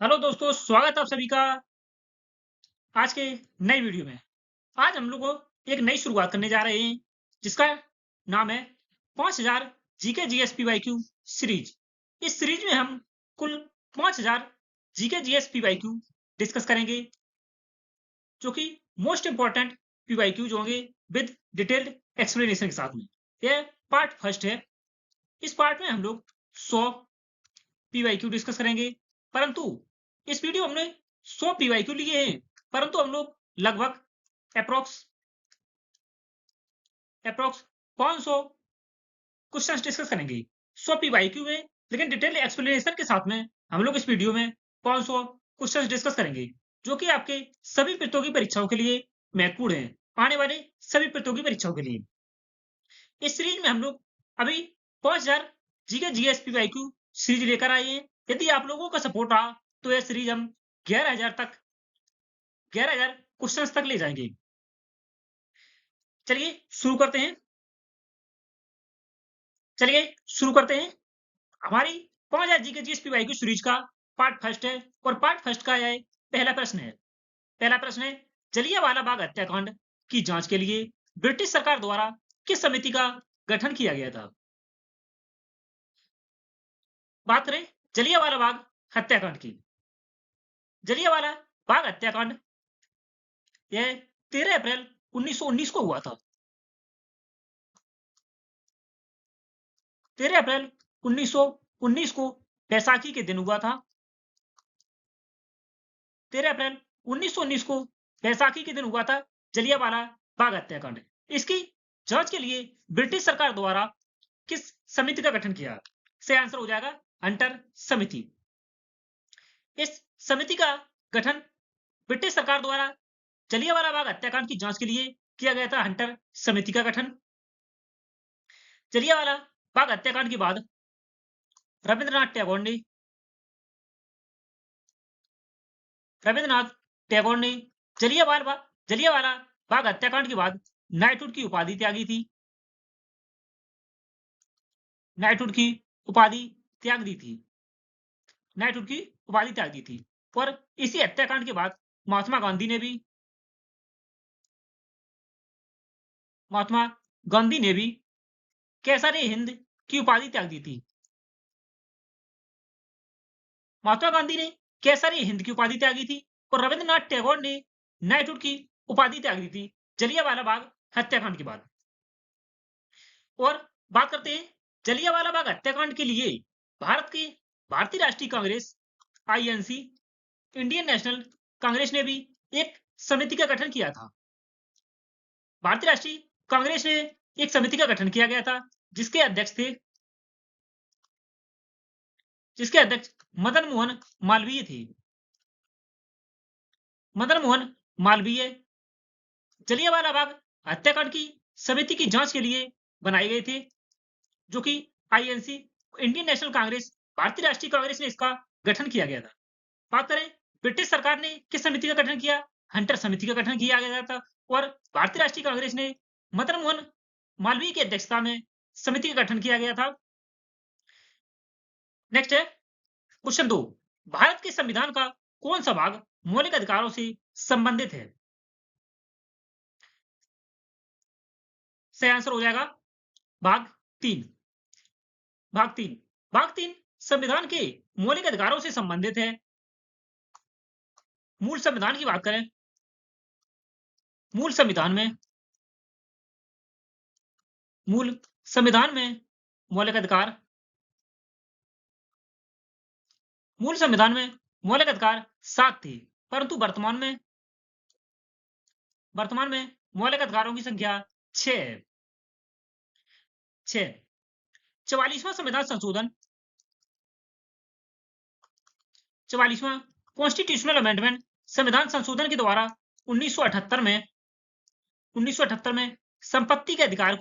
Hello दोस्तों, स्वागत है आप सभी का आज के नई वीडियो में। आज हम लोग एक नई शुरुआत करने जा रहे हैं जिसका नाम है 5000 जीके जीएस पीवाईक्यू सीरीज। इस सीरीज में हम कुल 5000 जीके जीएस पीवाईक्यू डिस्कस करेंगे जो कि मोस्ट इंपॉर्टेंट पीवाईक्यूज होंगे विद डिटेल्ड एक्सप्लेनेशन के साथ में। यह पार्ट फर्स्ट है। इस पार्ट में हम लोग 100 पीवाईक्यू डिस्कस करेंगे, परंतु इस वीडियो में हमने 100 पीवाईक्यू लिए हैं, परंतु हम लोग लगभग अप्रोक्स अप्रोक्स 500 क्वेश्चंस डिस्कस करेंगे 100 पीवाईक्यू में, लेकिन डिटेल एक्सप्लेनेशन के साथ में हम लोग इस वीडियो में 500 क्वेश्चंस डिस्कस करेंगे जो कि आपके सभी प्रतियोगी परीक्षाओं के लिए महत्वपूर्ण है, आने वाले सभी प्रतियोगी परीक्षाओं के लिए। इस सीरीज में हम लोग अभी 5000 जीके जीएस पीवाईक्यू सीरीज लेकर आए हैं। यदि आप लोगों का सपोर्ट रहा तो यह सीरीज हम 11,000 क्वेश्चंस तक ले जाएंगे। चलिए शुरू करते हैं। चलिए शुरू करते हैं। हमारी 5000 जीके जीएस पीवाईक्यू सीरीज का पार्ट फर्स्ट है और पार्ट फर्स्ट का यह पहला प्रश्न है। पहला प्रश्न है, जलियांवाला बाग हत्याकांड की जांच के लिए ब्रिटिश सरकार द्वारा किस समिति का गठन किया गया था? बात करें जलियांवाला बाग हत्याकांड की। जलियांवाला बाग हत्याकांड यह 13 अप्रैल 1919 को हुआ था। 13 अप्रैल 1919 को बैसाखी के दिन हुआ था। 13 अप्रैल 1919 को बैसाखी के दिन हुआ था जलियांवाला बाग हत्याकांड। इसकी जांच के लिए ब्रिटिश सरकार द्वारा किस समिति का गठन किया? सही आंसर हो जाएगा हंटर समिति। इस समिति का गठन ब्रिटिश सरकार द्वारा जलियांवाला बाग हत्याकांड की जांच के लिए किया गया था, हंटर समिति का गठन। जलियांवाला बाग हत्याकांड के बाद रविंद्रनाथ टैगोर ने जलियांवाला बाग हत्याकांड के बाद नाइटहुड की उपाधि त्यागी थी। नाइटहुड की उपाधि त्याग दी थी। नाइटहुड की उपाधि त्याग दी थी। और इसी हत्याकांड के बाद महात्मा गांधी ने भी कैसर हिंद की उपाधि त्याग दी थी। महात्मा गांधी ने कैसर हिंद की उपाधि त्यागी थी और रविंद्रनाथ टैगोर ने नाइटहुड की उपाधि त्याग दी थी जलियांवाला बाग हत्याकांड के बाद। और बात करते हैं जलियांवाला बाग हत्याकांड के लिए भारतीय राष्ट्रीय Congress INC, Indian national Congress ने भी एक समिति का गठन किया था। भारतीय राष्ट्रीय कांग्रेस ने एक समिति का गठन किया गया था जिसके अध्यक्ष मदन मोहन मालवीय थे। मदन मोहन मालवीय जलियांवाला बाग हत्याकांड की समिति की जांच के लिए बनाए गए थे, जो कि आईएनसी, इंडियन नेशनल कांग्रेस, भारतीय राष्ट्रीय कांग्रेस ने इसका गठन किया गया था। बात करें ब्रिटिश सरकार ने किस समिति का गठन किया? हंटर समिति का गठन किया गया था और भारतीय राष्ट्रीय कांग्रेस ने मदन मोहन मालवीय की अध्यक्षता में समिति का गठन किया गया था। नेक्स्ट है क्वेश्चन 2, भारत के संविधान का कौन सा भाग मौलिक अधिकारों से संबंधित है? सही आंसर हो जाएगा भाग 3। भाग 3 संविधान के मौलिक अधिकारों से संबंधित है। मूल संविधान की बात करें, मूल संविधान में मौलिक अधिकार मूल संविधान में मौलिक अधिकार 7 थे, परंतु वर्तमान में मौलिक अधिकारों की संख्या 6 है। 44वां संविधान संशोधन, 44वां कॉन्स्टिट्यूशनल अमेंडमेंट संविधान संशोधन के द्वारा 1978 में संपत्ति के अधिकार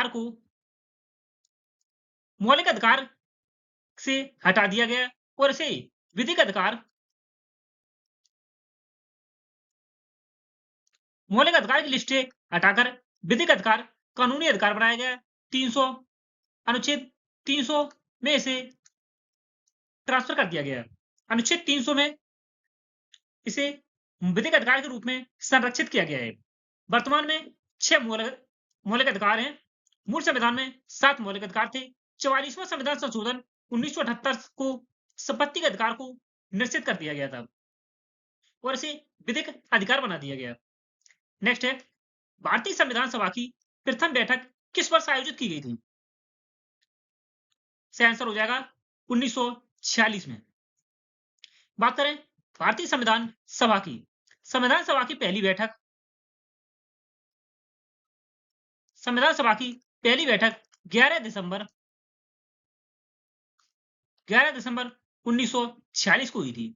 को मौलिक अधिकार से हटा दिया गया और इसे विधिक अधिकार मौलिक अधिकार की लिस्ट से हटाकर विधिक अधिकार कानूनी अधिकार बनाया गया। अनुच्छेद 300 में इसे ट्रांसफर कर दिया गया। अनुच्छेद 300 में इसे विधिक अधिकार के रूप में संरक्षित किया गया है। वर्तमान में 6 मौलिक अधिकार हैं। मूल संविधान में 7 मौलिक अधिकार थे। 44वां संविधान संशोधन 1978 को संपत्ति के अधिकार को निश्चित कर दिया गया था और इसे विधिक अधिकार बना दिया गया। नेक्स्ट है, भारतीय संविधान सभा की प्रथम बैठक किस वर्ष आयोजित की गई थी? सही आंसर हो जाएगा 1946 में। बात करें भारतीय संविधान सभा की, संविधान सभा की पहली बैठक 11 दिसंबर 1946 को हुई थी।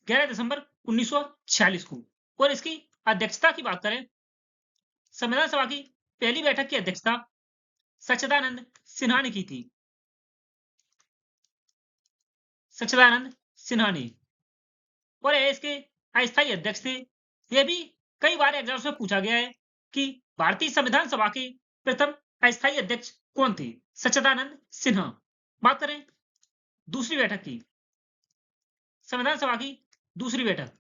11 दिसंबर 1946 को। और इसकी अध्यक्षता की बात करें, संविधान सभा की पहली बैठक की अध्यक्षता सच्चिदानंद सिन्हा ने की थी। सच्चिदानंद सिन्हा ने, और इसके अस्थायी अध्यक्ष थे। यह भी कई बार एग्जाम्स में पूछा गया है कि भारतीय संविधान सभा के प्रथम अस्थायी अध्यक्ष कौन थे? सच्चिदानंद सिन्हा। बात करें दूसरी बैठक की, संविधान सभा की दूसरी बैठक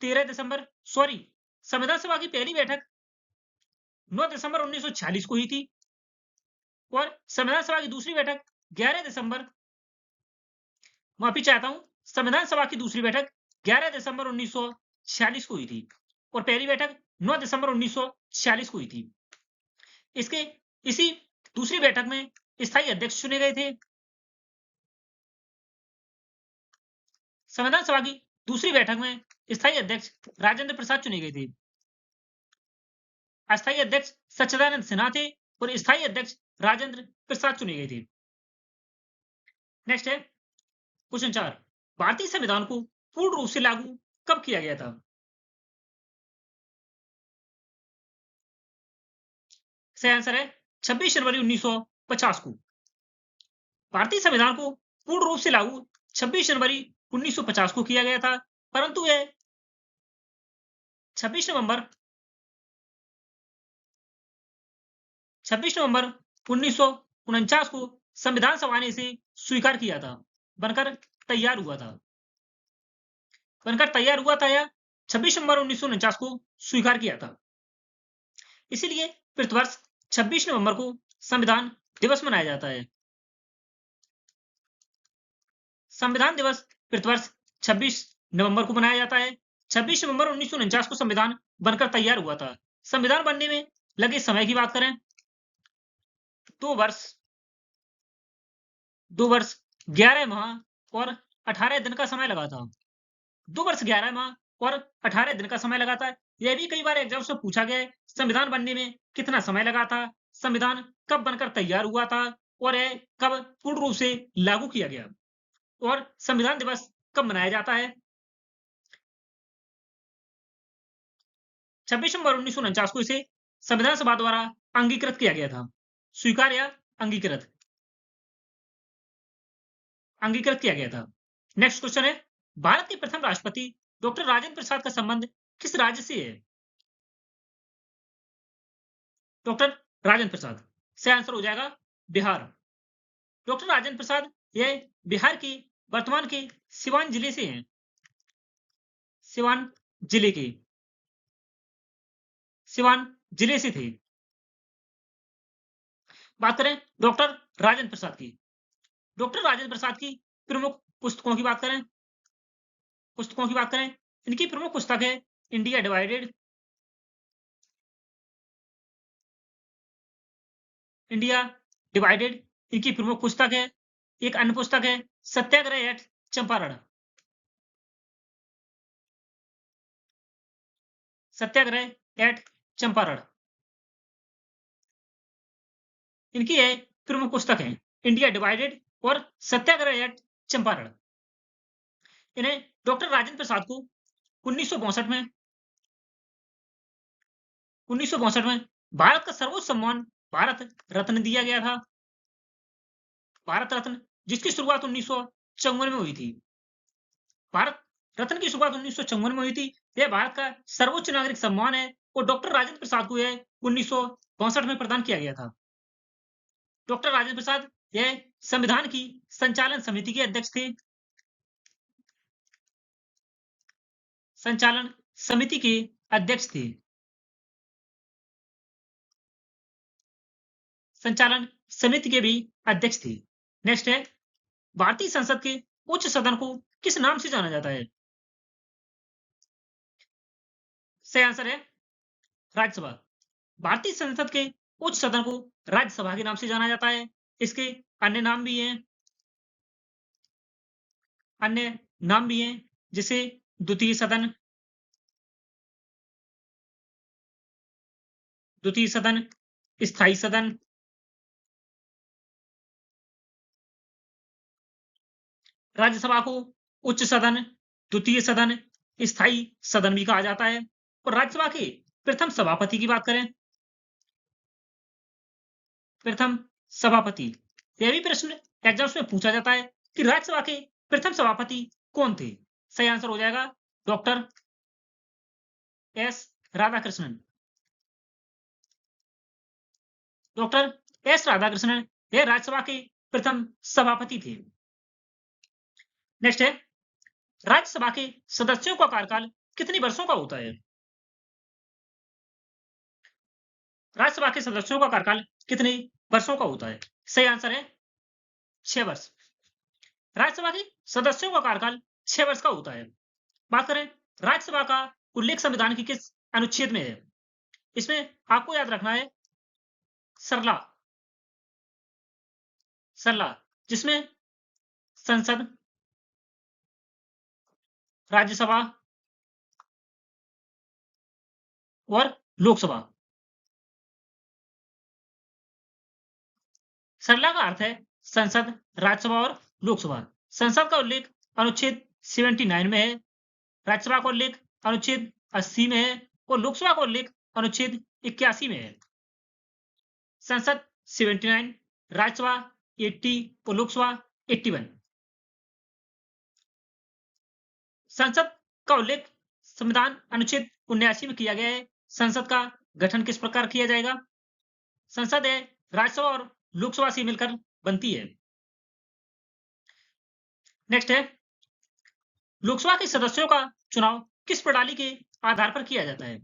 13 दिसंबर संविधान सभा की पहली बैठक 9 दिसंबर 1946 को हुई थी और संविधान सभा की दूसरी बैठक 11 दिसंबर, माफी चाहता हूं, संविधान सभा की दूसरी बैठक 11 दिसंबर 1946 को हुई थी और पहली बैठक 9 दिसंबर 1946 को हुई थी। इसी दूसरी बैठक में स्थायी अध्यक्ष चुने गए थे। संविधान सभा की दूसरी बैठक में स्थायी अध्यक्ष राजेंद्र प्रसाद चुने गए थे। अस्थायी अध्यक्ष सच्चिदानंद सिन्हा थे और स्थायी अध्यक्ष राजेंद्र प्रसाद चुने गए थे। नेक्स्ट है क्वेश्चन 4, भारतीय संविधान को पूर्ण रूप से लागू कब किया गया था? सही आंसर है 26 जनवरी 1950 को। भारतीय संविधान को पूर्ण रूप से लागू 26 जनवरी 1950 को किया गया था, परंतु यह 26 नवंबर 1949 को संविधान सभा ने इसे स्वीकार किया था, बनकर तैयार हुआ था या 26 नवंबर 1949 को स्वीकार किया था। इसीलिए प्रतिवर्ष 26 नवंबर को संविधान दिवस मनाया जाता है। संविधान दिवस प्रतिवर्ष 26 नवंबर को मनाया जाता है। 26 नवंबर 1949 को संविधान बनकर तैयार हुआ था। संविधान बनने में लगे समय की बात करें, 2 वर्ष 11 माह और 18 दिन का समय लगा था। 2 वर्ष 11 माह और 18 दिन का समय लगा था। यह भी कई बार एग्जाम से पूछा गया है, संविधान बनने में कितना समय लगा था, संविधान कब बनकर तैयार हुआ था और यह कब पूर्ण रूप से लागू किया गया और संविधान दिवस कब मनाया जाता है? 26 नवंबर 1949 को इसे संविधान सभा द्वारा अंगीकृत किया गया था। स्वीकार या अंगीकृत किया गया था। नेक्स्ट क्वेश्चन है, भारत के प्रथम राष्ट्रपति डॉक्टर राजेंद्र प्रसाद का संबंध किस राज्य से है? डॉक्टर राजेंद्र प्रसाद, सही आंसर हो जाएगा बिहार। डॉक्टर राजेंद्र प्रसाद यह बिहार के वर्तमान के सिवान जिले से हैं। सिवान जिले से थे। बात करें डॉक्टर राजेंद्र प्रसाद की, डॉक्टर राजेंद्र प्रसाद की प्रमुख पुस्तकों की बात करें, इनकी प्रमुख पुस्तक है इंडिया डिवाइडेड, इनकी प्रमुख पुस्तक है। एक अन्य पुस्तक है सत्याग्रह एट चंपारण, इनकी है प्रमुख पुस्तक है इंडिया डिवाइडेड और सत्याग्रह एट चंपारण। इन्हें डॉक्टर राजेंद्र प्रसाद को 1962 में भारत का सर्वोच्च सम्मान भारत रत्न दिया गया था। भारत रत्न, जिसकी शुरुआत 1954 में हुई थी। भारत रत्न की शुरुआत 1954 में हुई थी। यह भारत का सर्वोच्च नागरिक सम्मान है और डॉक्टर राजेंद्र प्रसाद को यह 1962 में प्रदान किया गया था। डॉक्टर राजेंद्र प्रसाद यह संविधान की संचालन समिति के अध्यक्ष थे। संचालन समिति के अध्यक्ष थे। संचालन समिति के भी अध्यक्ष थे। नेक्स्ट है, भारतीय संसद के उच्च सदन को किस नाम से जाना जाता है? सही आंसर है राज्यसभा। भारतीय संसद के उच्च सदन को राज्यसभा के नाम से जाना जाता है। इसके अन्य नाम भी हैं, जैसे द्वितीय सदन, स्थायी सदन, राज्यसभा को उच्च सदन, द्वितीय सदन, स्थायी सदन भी कहा जाता है। और राज्यसभा के प्रथम सभापति की बात करें, प्रथम सभापति, यह भी प्रश्न एग्जाम्स में पूछा जाता है कि राज्यसभा के प्रथम सभापति कौन थे? सही आंसर हो जाएगा doctor S Radhakrishnan. Doctor S Radhakrishnan यह राज्यसभा के प्रथम सभापति थे। नेक्स्ट है, राज्यसभा के सदस्यों का कार्यकाल कितने वर्षों का होता है? राज्यसभा के सदस्यों का कार्यकाल कितने वर्षों का होता है? सही आंसर है 6 वर्ष। राज्यसभा के सदस्यों का कार्यकाल 6 वर्ष का होता है। बात करें राज्यसभा का उल्लेख संविधान के किस अनुच्छेद में है? इसमें आपको याद रखना है सरला, जिसमें संसद, राज्यसभा और लोकसभा, सरला का अर्थ है संसद, राज्यसभा और लोकसभा। संसद का उल्लेख अनुच्छेद 79 में है, राज्यसभा का उल्लेख अनुच्छेद 80 में है और लोकसभा का उल्लेख अनुच्छेद 81 में है। संसद 79, राज्यसभा 80 और लोकसभा 81। संसद का उल्लेख संविधान अनुच्छेद 79 में किया गया है। संसद का गठन किस प्रकार किया जाएगा? संसद है राज्यसभा और लोकसभा से मिलकर बनती है। नेक्स्ट है, लोकसभा के सदस्यों का चुनाव किस प्रणाली के आधार पर किया जाता है?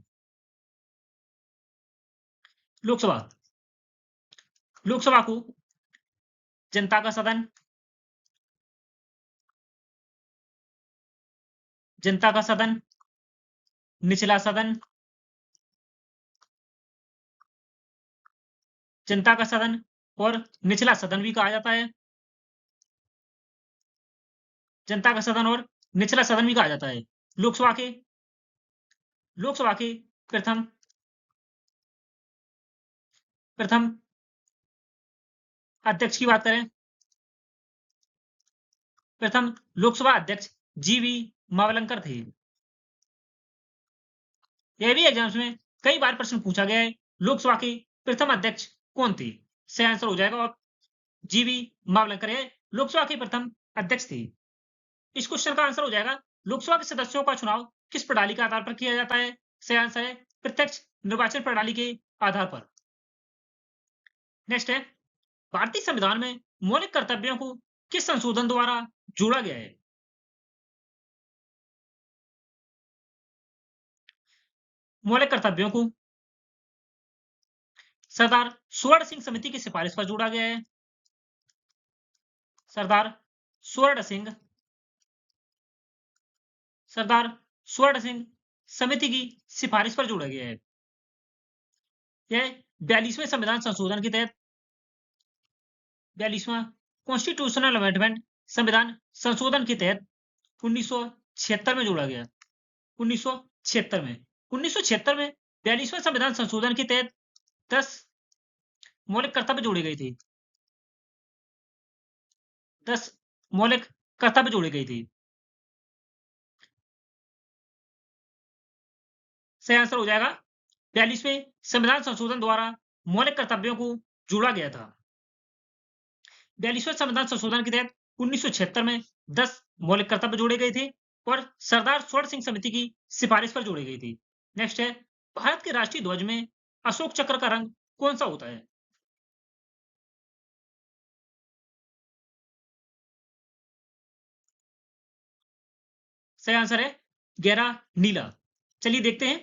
लोकसभा को जनता का सदन, निचला सदन, जनता का सदन और निचला सदन भी कहा जाता है। जनता का सदन और निचला सदन भी कहा जाता है। लोकसभा के प्रथम अध्यक्ष की बात करें, प्रथम लोकसभा अध्यक्ष जीवी मावलंकर थे। यह भी एग्जाम्स में कई बार प्रश्न पूछा गया है, लोकसभा के प्रथम अध्यक्ष कौन थे? सही आंसर हो जाएगा जीवी मावलंकर लोकसभा के प्रथम अध्यक्ष थे। इस क्वेश्चन का आंसर हो जाएगा लोकसभा के सदस्यों का चुनाव किस प्रणाली के आधार पर किया जाता है? सही आंसर है प्रत्यक्ष निर्वाचन प्रणाली के आधार पर। नेक्स्ट है, भारतीय संविधान में मौलिक कर्तव्यों को किस संशोधन द्वारा जोड़ा गया है? मौलिक कर्तव्यों को सरदार स्वर्ण सिंह समिति की सिफारिश पर जोड़ा गया है। सरदार स्वर्ण सिंह समिति की सिफारिश पर जोड़ा गया है। यह 42वें संविधान संशोधन के तहत 42वां कॉन्स्टिट्यूशनल अमेंडमेंट संविधान संशोधन के तहत 1976 में जोड़ा गया। 1976 में 42वें संविधान संशोधन के तहत 10 मौलिक कर्तव्य जोड़े गए थे। 10 मौलिक कर्तव्य जोड़े गए थे। सही आंसर हो जाएगा 42वें संविधान संशोधन द्वारा मौलिक कर्तव्यों को जोड़ा गया था। 42वें संविधान संशोधन के तहत 1976 में 10 मौलिक कर्तव्य जोड़े गए थे और सरदार स्वर्ण सिंह समिति की सिफारिश पर जोड़े गए थे। नेक्स्ट है, भारत के राष्ट्रीय ध्वज में अशोक चक्र का रंग कौन सा होता है? सही आंसर है गहरा नीला। चलिए देखते हैं।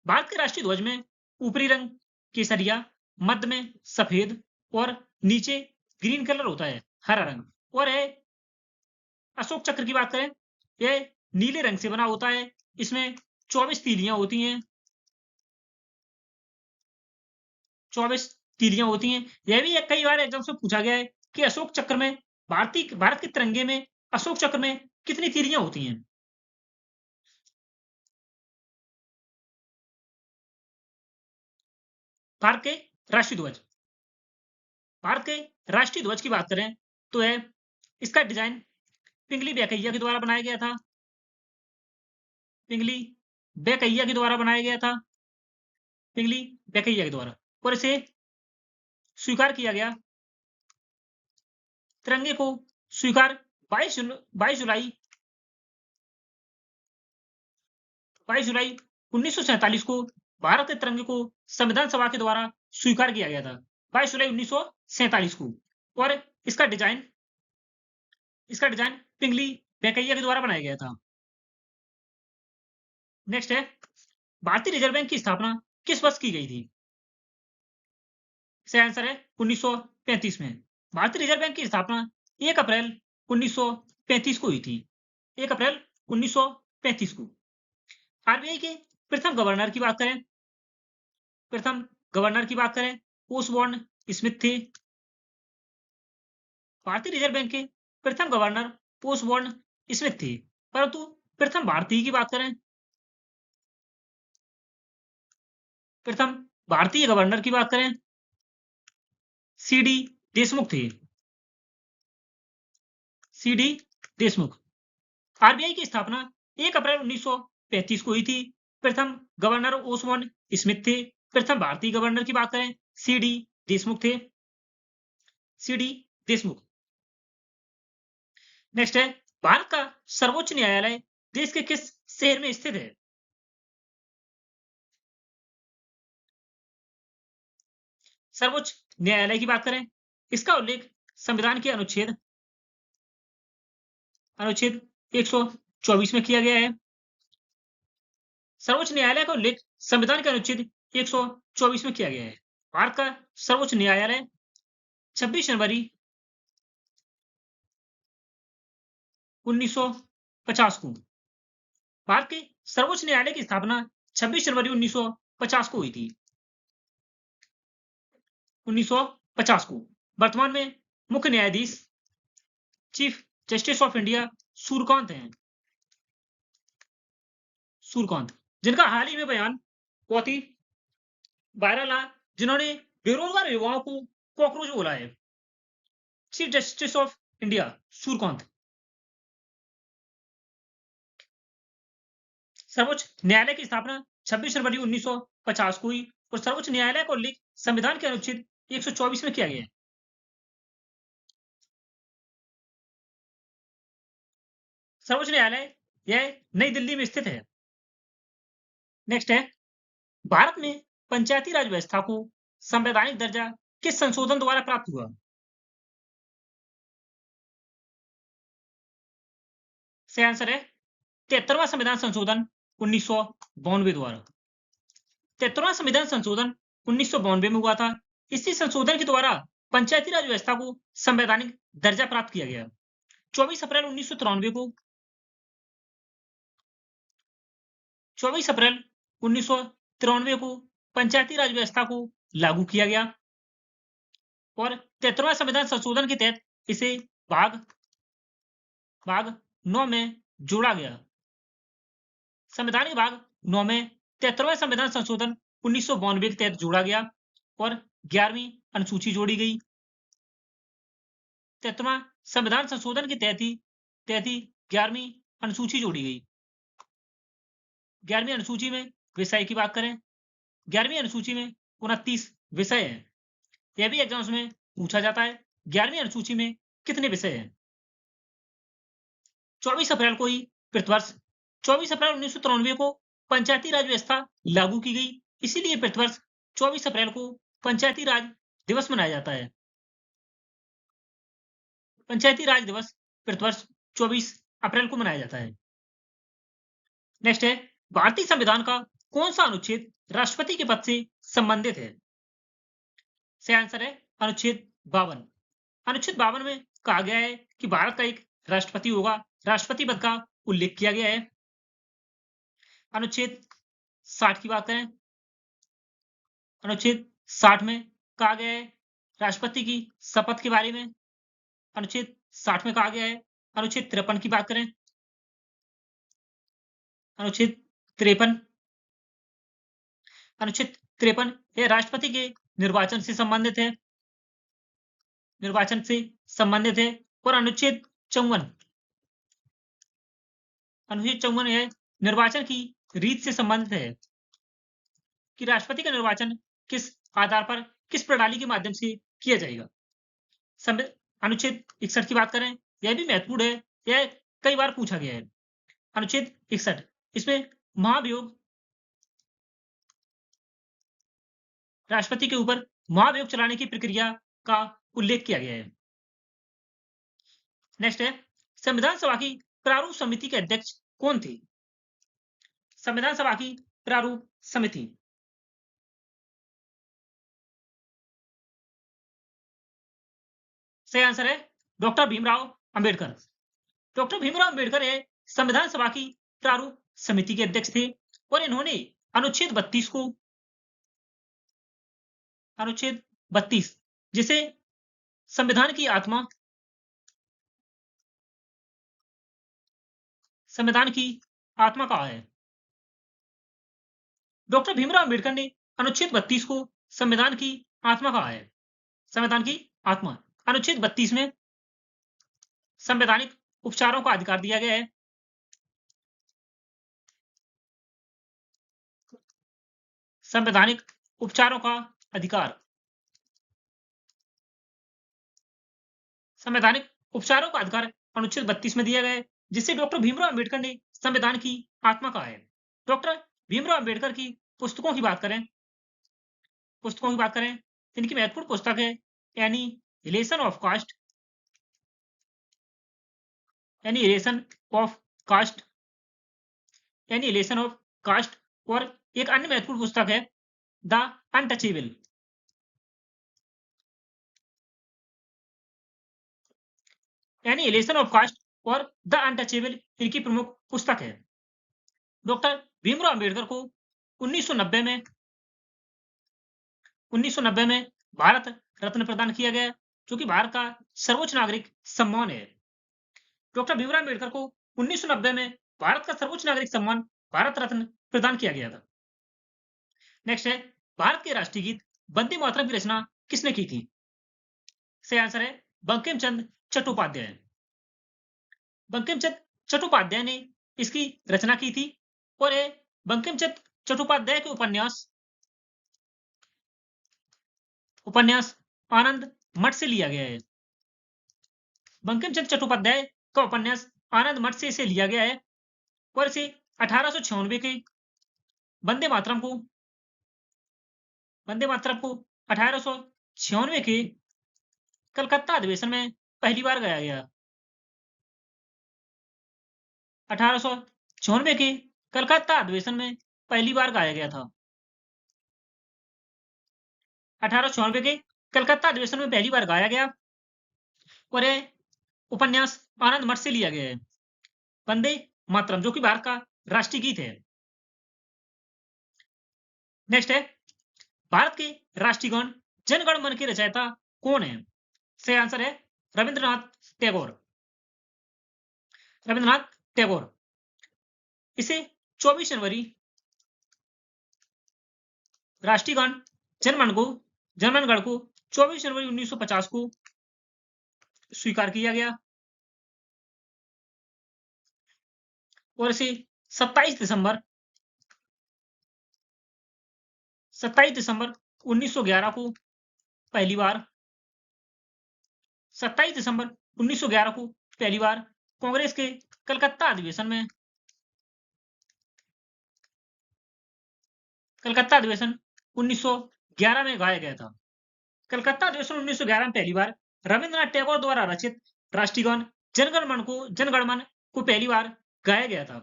भारत के राष्ट्रीय ध्वज में ऊपरी रंग केसरिया, मध्य में सफेद और नीचे ग्रीन कलर होता है, हरा रंग। और है अशोक चक्र की बात करें, यह नीले रंग से बना होता है। इसमें 24 तीलियां होती हैं। 24 तीलियां होती हैं। यह भी कई बार एग्जाम से पूछा गया है कि अशोक चक्र में भारत के तिरंगे में अशोक चक्र में कितनी तीलियां होती हैं। भारत के राष्ट्रीय ध्वज, भारत के राष्ट्रीय ध्वज की बात करें तो है इसका डिजाइन पिंगली बेकैया के द्वारा बनाया गया था। पिंगली बेकैया के द्वारा बनाया गया था। पिंगली बेकैया के द्वारा। और इसे स्वीकार किया गया। तिरंगे को स्वीकार 22 जुलाई 1947 को भारत के तिरंगे को संविधान सभा के द्वारा स्वीकार किया गया था। 22 जुलाई 1947 को। और इसका डिजाइन पिंगली बेकैया के द्वारा बनाया गया था। नेक्स्ट है भारतीय रिजर्व बैंक की स्थापना किस वर्ष की गई थी। सही आंसर है 1935 में। भारतीय रिजर्व बैंक की स्थापना 1 अप्रैल 1935 को हुई थी। 1 अप्रैल 1935 को। आरबीआई के प्रथम गवर्नर की बात करें, ओसबॉर्न स्मिथ थे। भारतीय रिजर्व बैंक के प्रथम गवर्नर ओसबॉर्न स्मिथ थे। परंतु प्रथम भारतीय की बात करें, प्रथम भारतीय गवर्नर की बात करें, सीडी देशमुख थे। सीडी देशमुख। आरबीआई की स्थापना 1 अप्रैल 1935 को हुई थी। प्रथम गवर्नर ओसबॉर्न स्मिथ थे। प्रथम भारतीय गवर्नर की बात करें, सीडी देशमुख थे। सीडी देशमुख। नेक्स्ट है भारत का सर्वोच्च न्यायालय देश के किस शहर में स्थित है। सर्वोच्च न्यायालय की बात करें, इसका उल्लेख संविधान के अनुच्छेद 124 में किया गया है। सर्वोच्च न्यायालय का उल्लेख संविधान के अनुच्छेद 124 में किया गया है। भारत का सर्वोच्च न्यायालय 26 जनवरी 1950 को। भारत के सर्वोच्च न्यायालय की स्थापना 26 जनवरी 1950 को हुई थी। 1950 को। वर्तमान में मुख्य न्यायाधीश chief justice of India Suryakant हैं। सूर्यकांत, जिनका हाल ही में बयान बहुत ही वायरल है, जिन्होंने बेरोजगार युवाओं को कॉकरोच बोला है। Chief justice of India Suryakant. सर्वोच्च न्यायालय की स्थापना 26 जनवरी 1950 को हुई और सर्वोच्च न्यायालय का उल्लेख संविधान के अनुच्छेद 124 में किया गया है। सर्वोच्च न्यायालय यह नई दिल्ली में स्थित है। नेक्स्ट है भारत में पंचायती राज व्यवस्था को संवैधानिक दर्जा किस संशोधन द्वारा प्राप्त हुआ। सही आंसर है 73वां संविधान संशोधन 1992 द्वारा। 73वां संविधान संशोधन 1992 में हुआ था। इसी संशोधन के द्वारा पंचायती राज व्यवस्था को संवैधानिक दर्जा प्राप्त किया गया। 24 अप्रैल 1993 को 24 अप्रैल 1993 को पंचायती राज व्यवस्था को लागू किया गया और 73वां संविधान संशोधन के तहत इसे भाग 9 में जोड़ा गया। संविधान के भाग 9 में 73वां संविधान संशोधन 1992 के तहत जोड़ा गया और 11वीं अनुसूची जोड़ी गई। 73वां संविधान संशोधन के तहत ही 11वीं अनुसूची जोड़ी गई। 11वीं अनुसूची में विषय की बात करें, 11वीं अनुसूची में 29 विषय हैं। यह भी एग्जाम्स में पूछा जाता है 11वीं अनुसूची में कितने विषय हैं। 24 अप्रैल को ही प्रतिवर्ष 24 अप्रैल 1993 को पंचायती राज व्यवस्था लागू की गई। इसीलिए प्रतिवर्ष 24 अप्रैल को पंचायती राज दिवस मनाया जाता है। पंचायती राज दिवस प्रतिवर्ष 24 अप्रैल को मनाया जाता है। नेक्स्ट है भारतीय संविधान का कौन सा अनुच्छेद राष्ट्रपति के पद से संबंधित है? सही आंसर है अनुच्छेद 52। अनुच्छेद 52 में कहा गया है कि भारत का एक राष्ट्रपति होगा। राष्ट्रपति पद का उल्लेख किया गया है। अनुच्छेद 60 की बात करें, अनुच्छेद 60 में कहा गया है राष्ट्रपति की शपथ के बारे में। अनुच्छेद 60 में कहा गया है, अनुच्छेद 53 की बात करें, अनुच्छेद 53, अनुच्छेद 53 ये राष्ट्रपति के निर्वाचन से संबंधित है, निर्वाचन से संबंधित है। और अनुच्छेद 54, अनुच्छेद 54 है निर्वाचन की रीत से संबंधित है कि राष्ट्रपति का निर्वाचन किस आधार पर, किस प्रणाली के माध्यम से किया जाएगा। अनुच्छेद 61 की बात करें, यह भी महत्वपूर्ण है, यह कई बार पूछा गया है। अनुच्छेद 61, इसमें महाभियोग, राष्ट्रपति के ऊपर महाभियोग चलाने की प्रक्रिया का उल्लेख किया गया है। नेक्स्ट है संविधान सभा की प्रारूप समिति के अध्यक्ष कौन थे? संविधान सभा की प्रारूप समिति, सही आंसर है डॉक्टर भीमराव अंबेडकर। डॉक्टर भीमराव अंबेडकर ये संविधान सभा की प्रारूप समिति के अध्यक्ष थे और इन्होंने अनुच्छेद 32 को, अनुच्छेद 32 जिसे संविधान की आत्मा, संविधान की आत्मा कहा है। डॉक्टर भीमराव अंबेडकर ने अनुच्छेद 32 को संविधान की आत्मा कहा है। संविधान की आत्मा, अनुच्छेद 32 में संवैधानिक उपचारों का अधिकार दिया गया है। संवैधानिक उपचारों का अधिकार, संवैधानिक उपचारों का अधिकार अनुच्छेद 32 में दिया गया है, जिसे डॉक्टर भीमराव अंबेडकर ने संविधान की आत्मा कहा है। डॉक्टर भीमराव अंबेडकर की पुस्तकों की बात करें, पुस्तकों की बात करें, इनकी महत्वपूर्ण पुस्तक है annihilation of caste, annihilation of caste, annihilation of caste. और एक अन्य महत्वपूर्ण पुस्तक है the untouchable, annihilation of caste और द अनटचेबल इनकी प्रमुख पुस्तक है। डॉक्टर भीमराव अंबेडकर को 1990 में, 1990 में भारत रत्न प्रदान किया गया, जो कि भारत का सर्वोच्च नागरिक सम्मान है। डॉक्टर भीमराव अंबेडकर को 1990 में भारत का सर्वोच्च नागरिक सम्मान भारत रत्न प्रदान किया गया था। नेक्स्ट है भारत के राष्ट्रीय गीत वंदे मातरम की रचना किसने की थी? सही आंसर है बंकिम चंद्र चट्टोपाध्याय। बंकिम चंद्र चट्टोपाध्याय ने इसकी रचना की थी और ये बंकिम चंद्र चट्टोपाध्याय के उपन्यास, उपन्यास आनंद मठ से लिया गया है। बंकिम चंद्र चट्टोपाध्याय का उपन्यास आनंद मठ से इसे लिया गया है और इसे 1896 के वंदे मातरम को, वंदे मातरम को 1896 के कलकत्ता अधिवेशन में पहली बार गाया गया। 1896 के कलकत्ता अधिवेशन में पहली बार गाया गया था। 1896 के कलकत्ता अधिवेशन में पहली बार गाया गया और यह उपन्यास आनंद मठ से लिया गया है। वंदे मातरम जो कि भारत का राष्ट्रीय गीत है। नेक्स्ट है भारत के राष्ट्रीय गान जन गण मन के रचयिता कौन है? सही आंसर है रविंद्रनाथ टैगोर। रविंद्रनाथ टैगोर। इसे 24 जनवरी राष्ट्रीय गान जनगण को 24 जनवरी 1950 को स्वीकार किया गया और इसे 27 दिसंबर 1911 को पहली बार, 27 दिसंबर 1911 को पहली बार कांग्रेस के कलकत्ता अधिवेशन में, कलकत्ता अधिवेशन 1911 में गाया गया था। कलकत्ता अधिवेशन 1911 में पहली बार रविंद्रनाथ टैगोर द्वारा रचित राष्ट्रीय गान जनगण मन को पहली बार गाया गया था।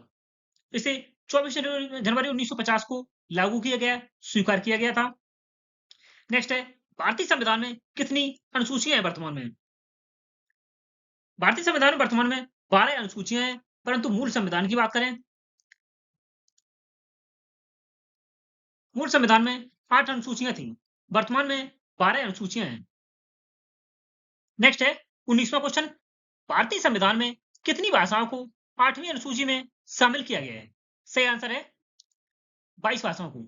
इसे 24 जनवरी 1950 को लागू किया गया, स्वीकार किया गया था। नेक्स्ट है, भारतीय संविधान में कितनी अनुसूचियां हैं वर्तमान में? भारतीय संविधान में वर्तमान में 12 अनुसूचियां हैं, परंतु मूल संविधान की बात करें, मूल संविधान में 8 अनुसूचियां थी, वर्तमान में 12 अनुसूचियां हैं। नेक्स्ट है 19वां क्वेश्चन, भारतीय संविधान में कितनी भाषाओं को 8वीं अनुसूची में शामिल किया गया है? सही आंसर है 22 भाषाओं को।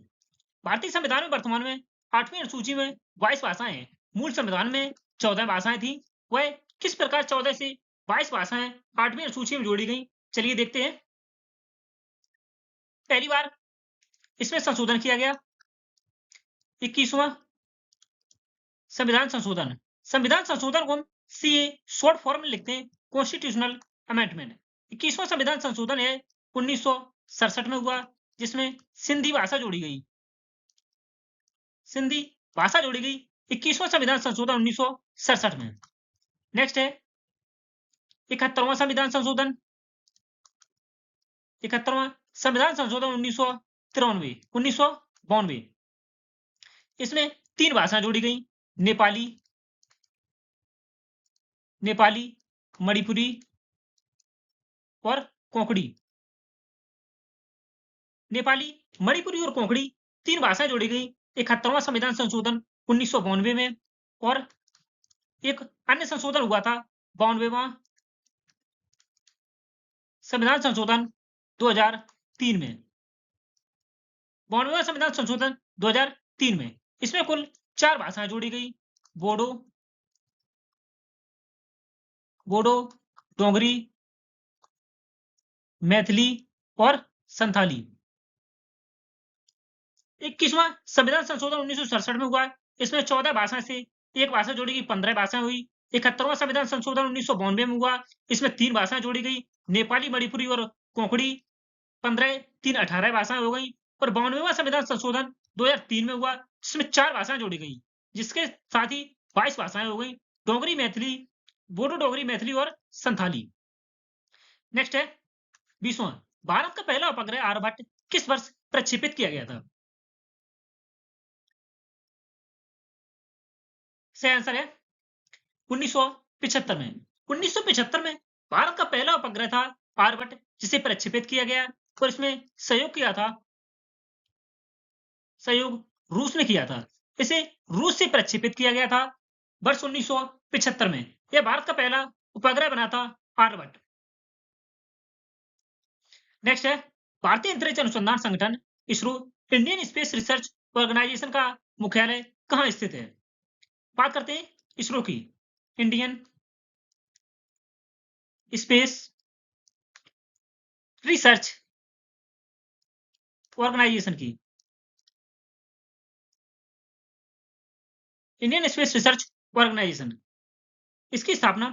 भारतीय संविधान में वर्तमान में 8वीं अनुसूची में 22 भाषाएं हैं। मूल संविधान में 14 भाषाएं थी। वह किस प्रकार 14 से 22 भाषाएं 8वीं अनुसूची में जोड़ी गई, चलिए देखते हैं। पहली बार इसमें संशोधन किया गया, 21वां संविधान संशोधन। संविधान संशोधन को हम सीए शॉर्ट फॉर्म में लिखते हैं, कॉन्स्टिट्यूशनल अमेंडमेंट। 21वां संविधान संशोधन है 1967 में हुआ, जिसमें सिंधी भाषा जोड़ी गई, सिंधी भाषा जोड़ी गई 21वां संविधान संशोधन 1967 में। नेक्स्ट है 71वां संविधान संशोधन, 71वां संविधान संशोधन 1992। इसमें 3 भाषाएं जोड़ी गई, नेपाली, मणिपुरी और कोंकणी। नेपाली, मणिपुरी और कोंकणी 3 भाषाएं जोड़ी गई 71वां संविधान संशोधन 1992 में, और एक अन्य संशोधन हुआ था 92वां संविधान संशोधन 2003 में। 92वां संविधान संशोधन 2003 में इसमें कुल 4 भाषाएं जोड़ी गई, बोडो, डोगरी, मैथिली और संथाली। 21वां संविधान संशोधन 1967 में हुआ, इसमें 14 भाषाएं से एक भाषा जोड़ी गई, 15 भाषाएं हुई। 71वां संविधान संशोधन 1992 में हुआ, इसमें 3 भाषाएं जोड़ी गई, नेपाली, मणिपुरी और कोंकणी। 15 3 18 भाषाएं हो गई। और 92वां संविधान संशोधन 2003 में हुआ, जिसमें 4 भाषाएं जोड़ी गई, जिसके साथ ही 22 भाषाएं हो गई, डोगरी, मैथिली, बोडो डोगरी, मैथिली और संथाली। नेक्स्ट है 20वां, भारत का पहला उपग्रह आर्यभट्ट किस वर्ष प्रक्षेपित किया गया था? सही आंसर है 1975 में। 1975 में भारत का पहला उपग्रह था आर्यभट्ट, जिसे प्रक्षेपित किया गया, और इसमें सहयोग किया था, सहयोग रूस ने किया था। इसे रूस से प्रक्षेपित किया गया था वर्ष 1975 में। यह भारत का पहला उपग्रह बना था आर्यभट्ट। नेक्स्ट है भारतीय अंतरिक्ष अनुसंधान संगठन ISRO, Indian space research organisation का मुख्यालय कहां स्थित है? बात करते हैं इसरो की, इंडियन स्पेस रिसर्च ऑर्गेनाइजेशन की। इंडियन स्पेस रिसर्च ऑर्गेनाइजेशन, इसकी स्थापना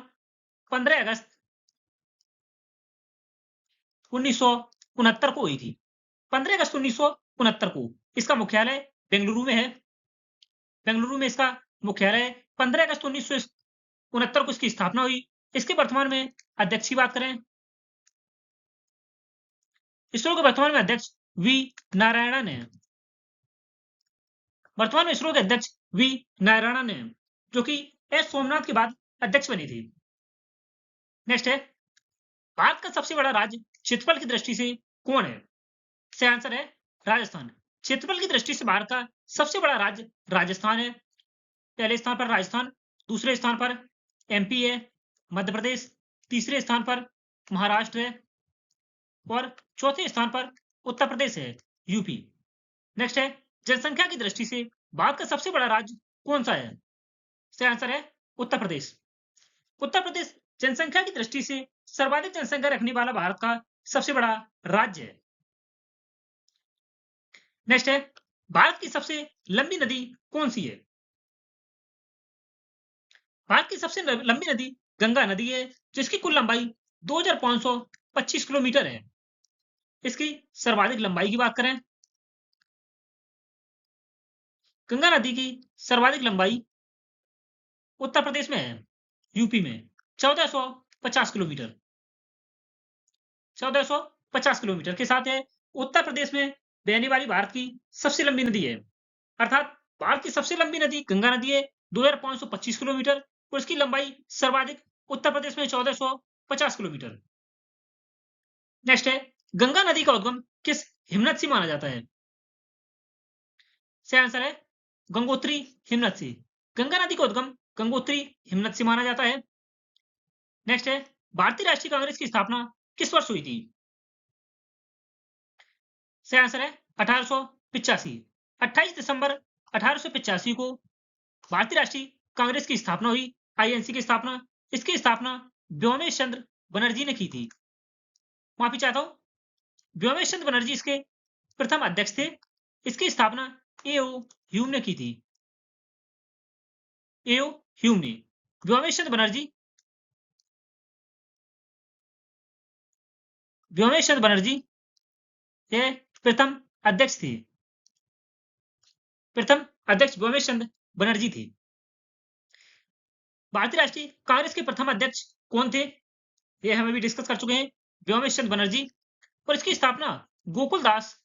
15 अगस्त 1969 को हुई थी। 15 अगस्त 1969 को। इसका मुख्यालय बेंगलुरु में है, बेंगलुरु में इसका मुख्यालय है। 15 अगस्त 1969 को इसकी स्थापना हुई। इसके वर्तमान में अध्यक्ष की बात करें, इसरो के वर्तमान में अध्यक्ष वी नारायणन है। वर्तमान में इसरो के अध्यक्ष वी नारायणन है, जो कि एस सोमनाथ के बाद अध्यक्ष बनी थी। नेक्स्ट है भारत का सबसे बड़ा राज्य क्षेत्रफल की दृष्टि से कौन है? सही आंसर है राजस्थान। क्षेत्रफल की दृष्टि से भारत का सबसे बड़ा राज्य राजस्थान है। पहले स्थान पर राजस्थान, दूसरे स्थान पर एमपी है, मध्य प्रदेश, तीसरे स्थान पर महाराष्ट्र है, और चौथे स्थान पर उत्तर प्रदेश है, यूपी। नेक्स्ट है जनसंख्या की दृष्टि से भारत का सबसे बड़ा राज्य कौन सा है? सही आंसर है उत्तर प्रदेश। उत्तर प्रदेश जनसंख्या की दृष्टि से सर्वाधिक जनसंख्या रखने वाला भारत का सबसे बड़ा राज्य है। नेक्स्ट है भारत की सबसे लंबी नदी कौन सी है? भारत की सबसे लंबी नदी गंगा नदी है, जिसकी कुल लंबाई 2525 किलोमीटर है। इसकी सर्वाधिक लंबाई की बात करें, गंगा नदी की सर्वाधिक लंबाई उत्तर प्रदेश में है, यूपी में 1450 किलोमीटर, 1450 किलोमीटर के साथ है उत्तर प्रदेश में बहने वाली भारत की सबसे लंबी नदी है। अर्थात भारत की सबसे लंबी नदी गंगा नदी है 2525 किलोमीटर और इसकी लंबाई सर्वाधिक उत्तर प्रदेश में 1450 किलोमीटर। नेक्स्ट है, गंगा नदी का उद्गम किस हिमनद से माना जाता है? सही आंसर है गंगोत्री हिमनद से। गंगा नदी का उद्गम गंगोत्री हिमनद से माना जाता है। नेक्स्ट है, भारतीय राष्ट्रीय कांग्रेस की स्थापना किस वर्ष हुई थी? सही आंसर है 1885। 28 दिसंबर 1885 को भारतीय राष्ट्रीय कांग्रेस की स्थापना हुई, आईएनसी की स्थापना। इसकी स्थापना व्योमेश चंद्र बनर्जी ने की थी। माफी चाहता हूं, व्योमेश चंद्र बनर्जी इसके प्रथम अध्यक्ष थे। इसकी स्थापना एओ ह्यूम ने की थी। एओ ह्यूम ने। व्योमेश चंद्र बनर्जी ये प्रथम अध्यक्ष थे। प्रथम अध्यक्ष व्योमेश चंद्र बनर्जी थे। भारतीय राष्ट्रीय कांग्रेस के प्रथम अध्यक्ष कौन थे? ये हम अभी डिस्कस कर चुके हैं, व्योमेश चंद्र बनर्जी। और इसकी स्थापना गोकुलदास,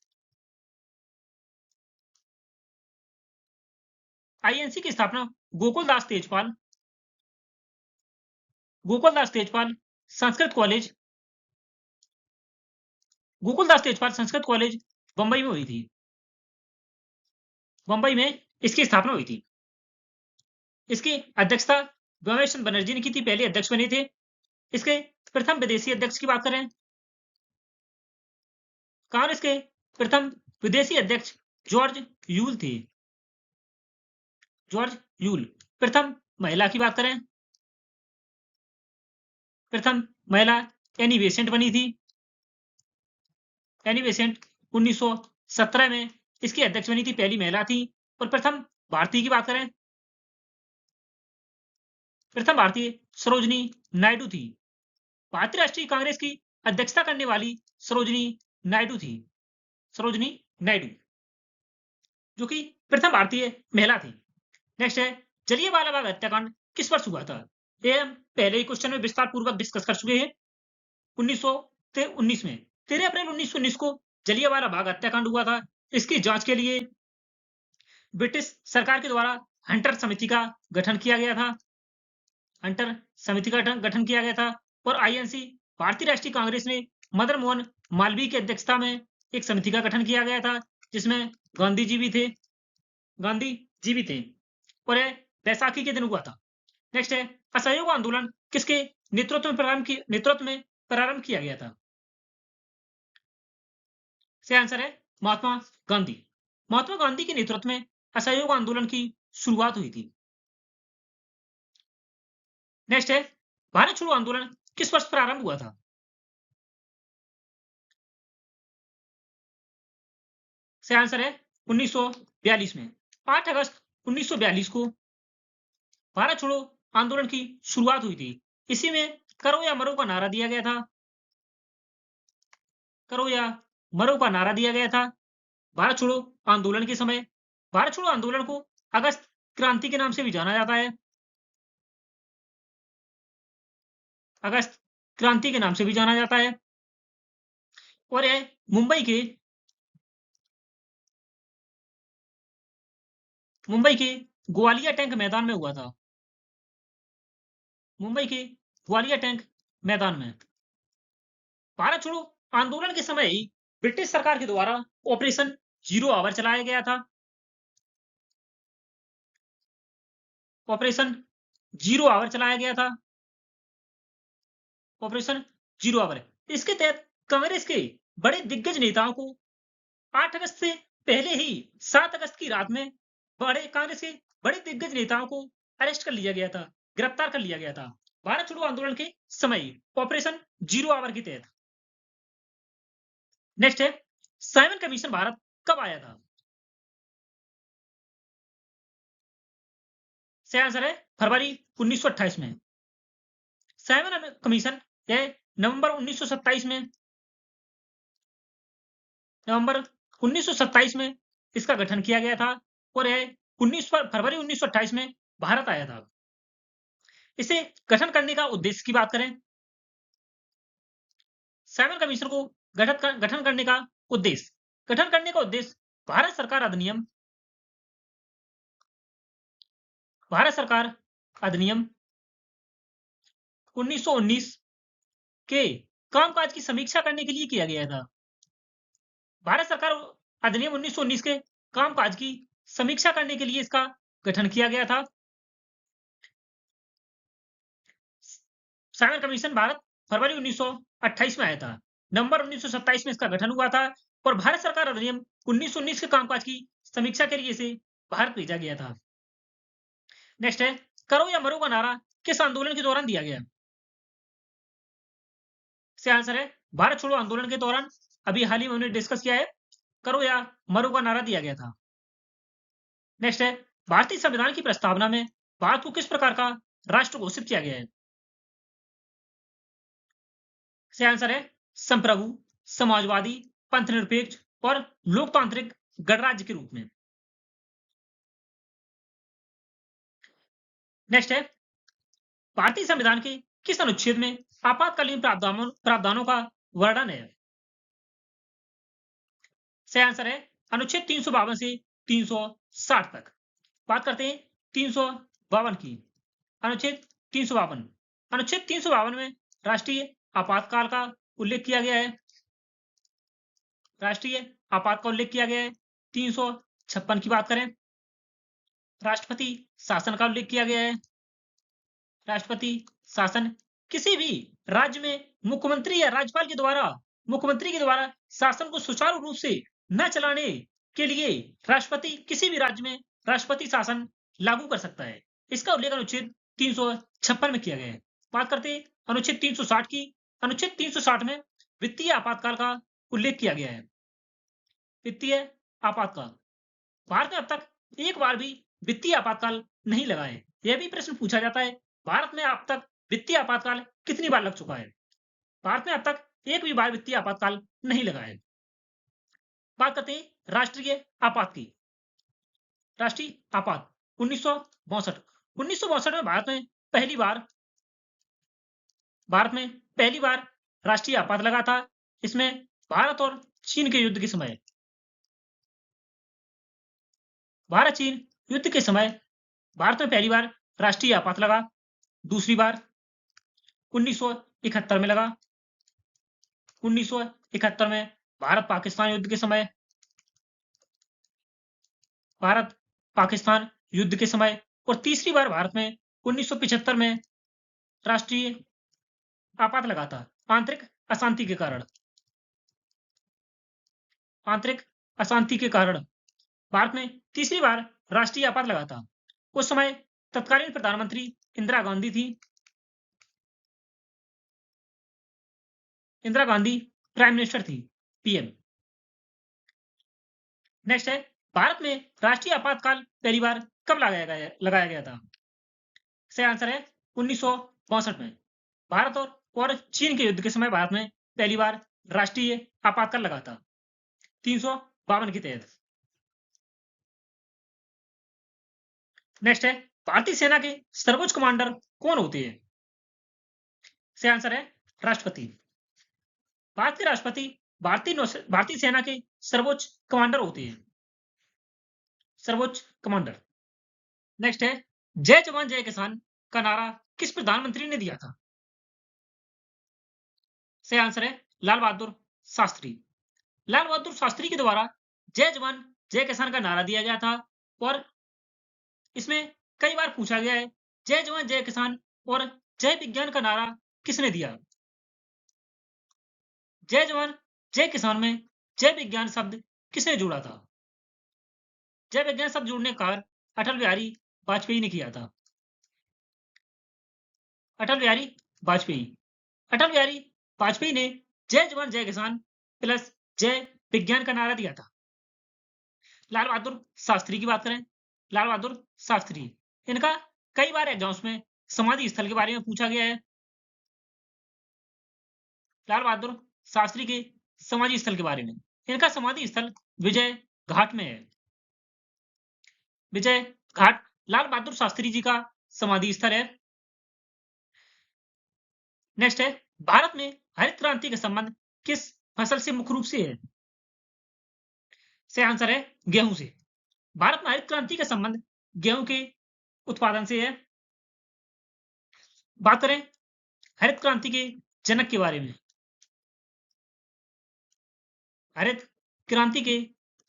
आईएनसी की स्थापना गोकुलदास तेजपाल संस्कृत कॉलेज, गोकुलदास तेजपाल संस्कृत कॉलेज बंबई में हुई थी। बंबई में इसकी स्थापना हुई थी। इसकी अध्यक्षता व्योमेश चंद्र बनर्जी ने की थी, पहले अध्यक्ष बने थे। इसके प्रथम विदेशी अध्यक्ष की बात करें, कांग्रेस के प्रथम विदेशी अध्यक्ष जॉर्ज यूल थे। George Yule. प्रथम महिला की बात करें, प्रथम महिला एनी बेसेंट बनी थी। एनी बेसेंट 1917 में इसकी अध्यक्ष बनी थी, पहली महिला थी। और प्रथम भारतीय की बात करें, प्रथम भारतीय सरोजनी नायडू थी। भारतीय राष्ट्रीय कांग्रेस की अध्यक्षता करने वाली सरोजनी नायडू थी। सरोजनी नायडू, जो कि प्रथम भारतीय महिला थी। नेक्स्ट है, जलियांवाला बाग हत्याकांड किस वर्ष हुआ था? ये हम पहले ही क्वेश्चन में विस्तार पूर्वक डिस्कस कर चुके हैं। 1919 में 13 अप्रैल 1919 को जलियांवाला बाग हत्याकांड हुआ था। इसकी जांच के लिए ब्रिटिश सरकार के द्वारा हंटर समिति का गठन किया गया था। हंटर समिति का गठन किया गया था। और आईएनसी भारतीय राष्ट्रीय कांग्रेस ने मदन मोहन मालवीय की अध्यक्षता में एक समिति का गठन किया गया था, जिसमें गांधी जी भी थे। और यह बैसाखी के दिन हुआ था। नेक्स्ट है, असहयोग आंदोलन किसके नेतृत्व में प्रारंभ किया गया था? सही आंसर है महात्मा गांधी। महात्मा गांधी के नेतृत्व में असहयोग आंदोलन की शुरुआत हुई थी। नेक्स्ट है, भारत छोड़ो आंदोलन किस वर्ष प्रारंभ हुआ था? सही आंसर है 1942 में। 8 अगस्त 1942 को भारत छोड़ो आंदोलन की शुरुआत हुई थी। इसी में करो या मरो का नारा दिया गया था। करो या मरो का नारा दिया गया था भारत छोड़ो आंदोलन के समय। भारत छोड़ो आंदोलन को अगस्त क्रांति के नाम से भी जाना जाता है। अगस्त क्रांति के नाम से भी जाना जाता है। और यह मुंबई के ग्वालियर टैंक मैदान में हुआ था। मुंबई के ग्वालियर टैंक मैदान में। भारत छोड़ो आंदोलन के समय ही ब्रिटिश सरकार के द्वारा ऑपरेशन जीरो आवर चलाया गया था। ऑपरेशन जीरो आवर चलाया गया था। Operation zero hour. इसके तहत कांग्रेस के बड़े दिग्गज नेताओं को 8 अगस्त से पहले ही 7 अगस्त की रात में कांग्रेस के बड़े दिग्गज नेताओं को अरेस्ट कर लिया गया था, गिरफ्तार कर लिया गया था भारत छोड़ो आंदोलन के समय ऑपरेशन जीरो आवर के तहत। नेक्स्ट है, साइमन कमीशन भारत कब आया था? सही आंसर है फरवरी 1928 में। साइमन कमीशन यह नवंबर 1927 में इसका गठन किया गया था। और यह फरवरी 1928 में भारत आया था। इसे गठन करने का उद्देश्य की बात करें, साइमन कमीशन को गठन करने का उद्देश्य, गठन करने का उद्देश्य भारत सरकार अधिनियम 1919 के कामकाज की समीक्षा करने के लिए किया गया था। भारत सरकार अधिनियम 1919 के कामकाज की समीक्षा करने के लिए इसका गठन किया गया था। साइमन कमीशन भारत फरवरी 1928 में आया था। नवंबर 1927 में इसका गठन हुआ था और भारत सरकार अधिनियम 1919 के कामकाज की समीक्षा के लिए इसे भारत भेजा गया था। नेक्स्ट है, करो या मरो का नारा किस आंदोलन के दौरान दिया गया? इसका आंसर है भारत छोड़ो आंदोलन के दौरान। अभी हाल ही में हमने डिस्कस किया है, करो या मरो का नारा दिया गया था। नेक्स्ट है, भारतीय संविधान की प्रस्तावना में भारत को किस प्रकार का राष्ट्र घोषित किया गया है? इसका आंसर है संप्रभु, समाजवादी, पंथनिरपेक्ष और लोकतांत्रिक गणराज्य के रूप में। नेक्स्ट है, भारतीय संविधान के किस अनुच्छेद में आपातकालीन प्रावधानों का वर्णन है? सही आंसर है अनुच्छेद 352 से 360 तक। बात करते हैं 352 की। अनुच्छेद 352, अनुच्छेद 352 में राष्ट्रीय आपातकाल का उल्लेख किया गया है। राष्ट्रीय आपात का उल्लेख किया गया है। 356 की बात करें, राष्ट्रपति शासन का उल्लेख किया गया है। राष्ट्रपति शासन किसी भी राज्य में मुख्यमंत्री या राज्यपाल के द्वारा शासन को सुचारू रूप से न चलाने के लिए राष्ट्रपति किसी भी राज्य में राष्ट्रपति शासन लागू कर सकता है। इसका उल्लेख अनुच्छेद 356 में किया गया है। बात करते हैं अनुच्छेद 360 की। अनुच्छेद 360 में वित्तीय आपातकाल का उल्लेख किया गया है। वित्तीय आपातकाल, भारत में अब तक एक बार भी वित्तीय आपातकाल नहीं लगा है। यह भी प्रश्न पूछा जाता है, भारत में अब तक वित्तीय आपातकाल कितनी बार लग चुका है? भारत में अब तक एक भी बार वित्तीय आपातकाल नहीं लगा है। बात करते हैं राष्ट्रीय आपात की। राष्ट्रीय आपात 1962 में भारत में पहली बार राष्ट्रीय आपात लगा था। इसमें भारत और चीन के युद्ध के समय भारत में पहली बार राष्ट्रीय आपात लगा। दूसरी बार 1971 में लगा। 1971 में भारत पाकिस्तान युद्ध के समय और तीसरी बार भारत में 1975 में राष्ट्रीय आपात लगा था, आंतरिक अशांति के कारण भारत में तीसरी बार राष्ट्रीय आपात लगा था। उस समय तत्कालीन प्रधानमंत्री इंदिरा गांधी प्राइम मिनिस्टर थी, पीएम। नेक्स्ट है, भारत में राष्ट्रीय आपातकाल पहली बार कब लगाया गया था? सही आंसर है 1962 में। भारत और चीन के युद्ध के समय भारत में पहली बार राष्ट्रीय आपातकाल लगा था 352 के तहत। नेक्स्ट है, भारतीय सेना के सर्वोच्च कमांडर कौन होते हैं? सही आंसर है राष्ट्रपति। भारत के राष्ट्रपति भारतीय सेना के सर्वोच्च कमांडर होते हैं। सर्वोच्च कमांडर। नेक्स्ट है, जय जवान जय किसान का नारा किस प्रधानमंत्री ने दिया था? सही आंसर है लाल बहादुर शास्त्री। लाल बहादुर शास्त्री के द्वारा जय जवान जय किसान का नारा दिया गया था और इसमें कई बार पूछा गया है, जय जवान जय किसान और जय विज्ञान का नारा किसने दिया? जय जवान जय किसान में जय विज्ञान शब्द किसने जोड़ा था? जय विज्ञान शब्द जोड़ने का कार्य अटल बिहारी वाजपेयी ने किया था। अटल बिहारी वाजपेयी ने जय जवान जय किसान प्लस जय विज्ञान का नारा दिया था। लाल बहादुर शास्त्री की बात करें, लाल बहादुर शास्त्री, इनका कई बार एग्जाम्स में समाधि स्थल के बारे में पूछा गया है। लाल बहादुर शास्त्री के समाधि स्थल के बारे में, इनका समाधि स्थल विजय घाट में है। विजय घाट लाल बहादुर शास्त्री जी का समाधि स्थल है। नेक्स्ट है, भारत में हरित क्रांति का संबंध किस फसल से मुख्य रूप से है? सही आंसर है गेहूं से। भारत में हरित क्रांति का संबंध गेहूं के उत्पादन से है। बात करें हरित क्रांति के जनक के बारे में। हरित क्रांति के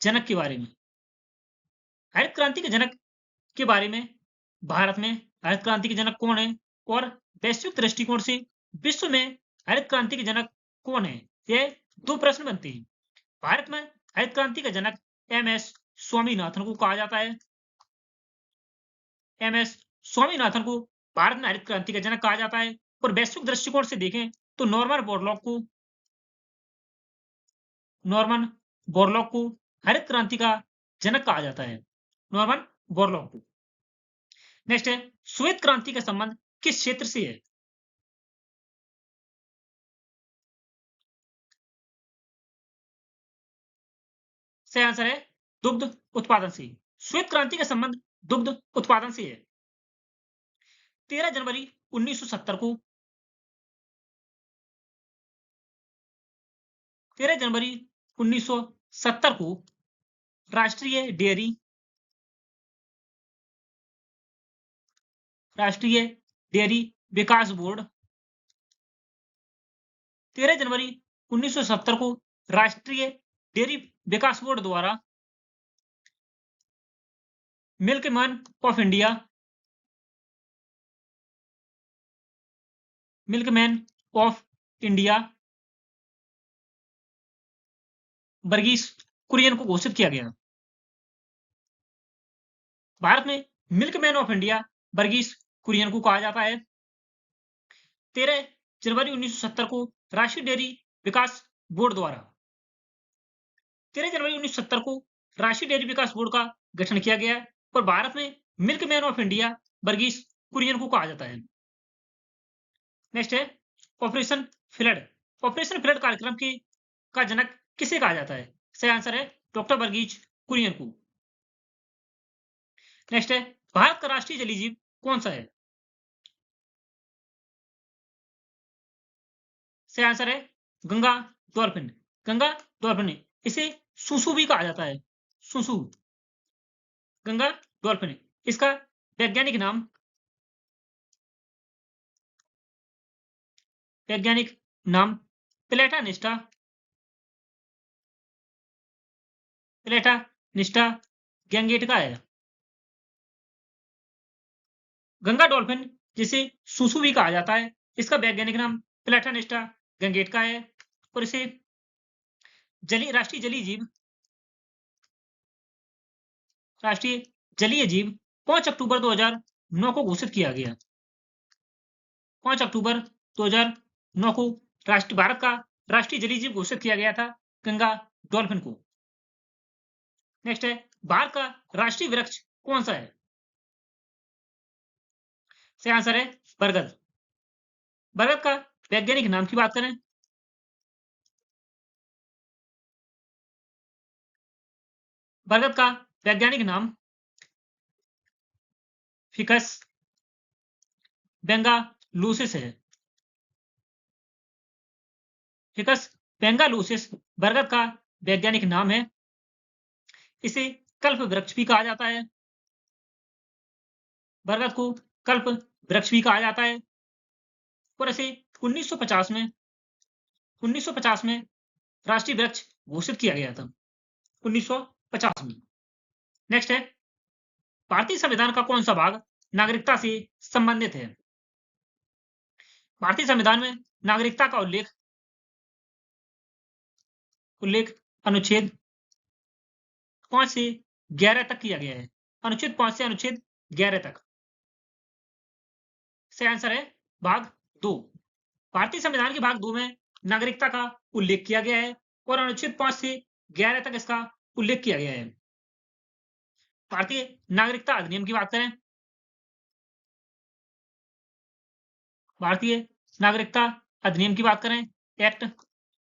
जनक के बारे में। हरित क्रांति के जनक के बारे में भारत में हरित क्रांति के जनक कौन है और वैश्विक दृष्टिकोण से विश्व में हरित क्रांति के जनक कौन है, ये दो प्रश्न बनते हैं। भारत में हरित क्रांति का जनक एम.एस. स्वामीनाथन को कहा जाता है। एम.एस. स्वामीनाथन को भारत में हरित क्रांति का जनक कहा जाता है और वैश्विक दृष्टिकोण से देखें तो नॉर्मन बोरलॉग को हरित क्रांति का जनक कहा जाता है। नॉर्मन बोरलॉग को। नेक्स्ट है श्वेत क्रांति का संबंध किस क्षेत्र से है? सही आंसर है दुग्ध उत्पादन से। श्वेत क्रांति का संबंध दुग्ध उत्पादन से है। 13 जनवरी 1970 को 13 जनवरी 1970 को राष्ट्रीय डेयरी विकास बोर्ड 13 जनवरी 1970 को राष्ट्रीय डेयरी विकास बोर्ड द्वारा milkman of India Verghese Kurien को घोषित किया गया। भारत में milkman of India Verghese Kurien को कहा जाता है। 13 जनवरी 1970 को राष्ट्रीय डेयरी विकास बोर्ड द्वारा 13 जनवरी 1970 को राष्ट्रीय डेयरी विकास बोर्ड का गठन किया गया और भारत में milkman of India Verghese Kurien को कहा जाता है। नेक्स्ट है ऑपरेशन फ्लड। ऑपरेशन फ्लड कार्यक्रम के का जनक किसे कहा जाता है? सही आंसर है डॉक्टर वर्गीस कुरियन को। नेक्स्ट है भारत का राष्ट्रीय जलीय जीव कौन सा है? सही आंसर है गंगा डॉल्फिन। गंगा डॉल्फिन, इसे सुसु भी कहा जाता है। सुसु, गंगा डॉल्फिन। इसका वैज्ञानिक नाम प्लेटानिस्टा गैंगेट का है। गंगा डॉल्फिन जिसे सुसु भी कहा जाता है, इसका वैज्ञानिक नाम प्लेटानिस्टा गैंगेट का है और इसे राष्ट्रीय जलीय जीव 5 अक्टूबर 2009 को घोषित किया गया। 5 अक्टूबर 2009 को भारत का राष्ट्रीय जलीय जीव घोषित किया गया था गंगा डॉल्फिन को। नेक्स्ट है भारत का राष्ट्रीय वृक्ष कौन सा है? सही आंसर है बरगद। बरगद का वैज्ञानिक नाम की बात करें, बरगद का वैज्ञानिक नाम फिकस बेंगालुसिस है। फिकस बेंगालुसिस बरगद का वैज्ञानिक नाम है। इसे कल्प वृक्ष भी कहा जाता है। बरगद को कल्प वृक्ष भी कहा जाता है और इसे 1950 में राष्ट्रीय वृक्ष घोषित किया गया था। 1950 में। नेक्स्ट है भारतीय संविधान का कौन सा भाग नागरिकता से संबंधित है? भारतीय संविधान में नागरिकता का उल्लेख अनुच्छेद 5 से 11 तक किया गया है। अनुच्छेद 5 से अनुच्छेद 11 तक। सही आंसर है भाग 2। भारतीय संविधान के भाग 2 में नागरिकता का उल्लेख किया गया है और अनुच्छेद 5 से 11 तक इसका उल्लेख किया गया है। भारतीय नागरिकता अधिनियम की बात करें, भारतीय नागरिकता अधिनियम की बात करें, एक्ट,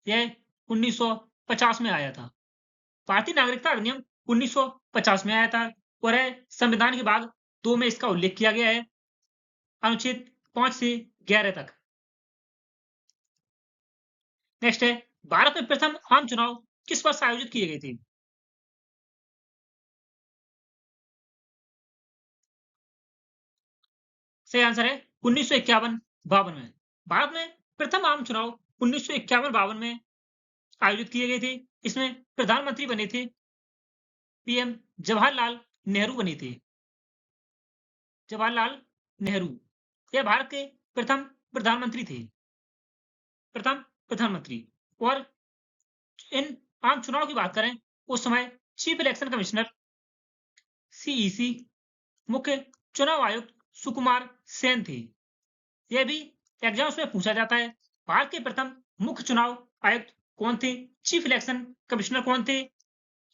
यह 1950 में आया था। भारतीय नागरिकता अधिनियम 1950 में आया था और संविधान के भाग 2 में इसका उल्लेख किया गया है अनुच्छेद 5 से 11 तक। नेक्स्ट है भारत में प्रथम आम चुनाव किस वर्ष आयोजित किए गए थे? सही आंसर है 1951-52 में। भारत में प्रथम आम चुनाव 1951-52 में आयोजित किए गए थे। इसमें प्रधानमंत्री बने थे पीएम जवाहरलाल नेहरू बने थे। जवाहरलाल नेहरू यह भारत के प्रथम प्रधानमंत्री थे। प्रथम प्रधानमंत्री। और इन आम चुनाव की बात करें उस समय चीफ इलेक्शन कमिश्नर सीईसी मुख्य चुनाव आयुक्त सुकुमार सेन थे। यह भी एग्जाम्स में पूछा जाता है। भारत के प्रथम मुख्य चुनाव आयुक्त कौन थे? चीफ इलेक्शन कमिश्नर कौन थे?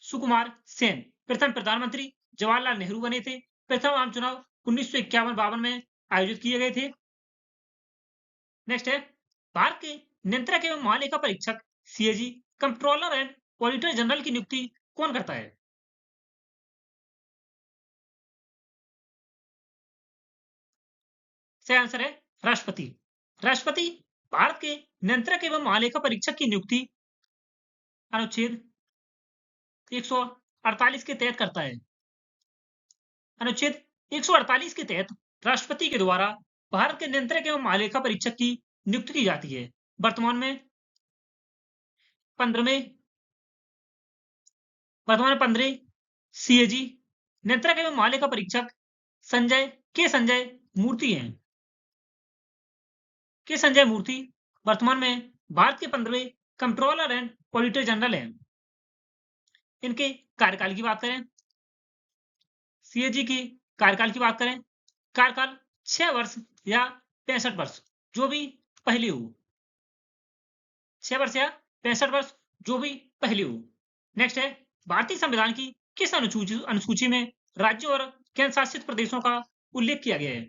सुकुमार सेन। प्रथम प्रधानमंत्री जवाहरलाल नेहरू बने थे। प्रथम आम चुनाव 1951-52 में आयोजित किए गए थे। नेक्स्ट है भारत के नियंत्रक एवं महालेखा परीक्षक CAG controller and auditor general की नियुक्ति कौन करता है? सही आंसर है राष्ट्रपति। राष्ट्रपति भारत के नियंत्रक एवं महालेखा परीक्षक की नियुक्ति अनुच्छेद 148 के तहत करता है। अनुच्छेद 148 के तहत राष्ट्रपति के द्वारा भारत के नियंत्रक एवं महालेखा परीक्षक की नियुक्ति की जाती है। वर्तमान में 15 सीएजी नियंत्रक एवं महालेखा परीक्षक संजय मूर्ति हैं। के संजय मूर्ति वर्तमान में भारत के 15वें कंट्रोलर एंड ऑडिटर जनरल हैं। इनके कार्यकाल की बात करें, सीएजी की कार्यकाल की बात करें, कार्यकाल 6 वर्ष या 65 वर्ष जो भी पहले हो। 6 वर्ष या 65 वर्ष जो भी पहले हो। नेक्स्ट है भारतीय संविधान की किस अनुसूची में राज्यों और केंद्र शासित प्रदेशों का उल्लेख किया गया है?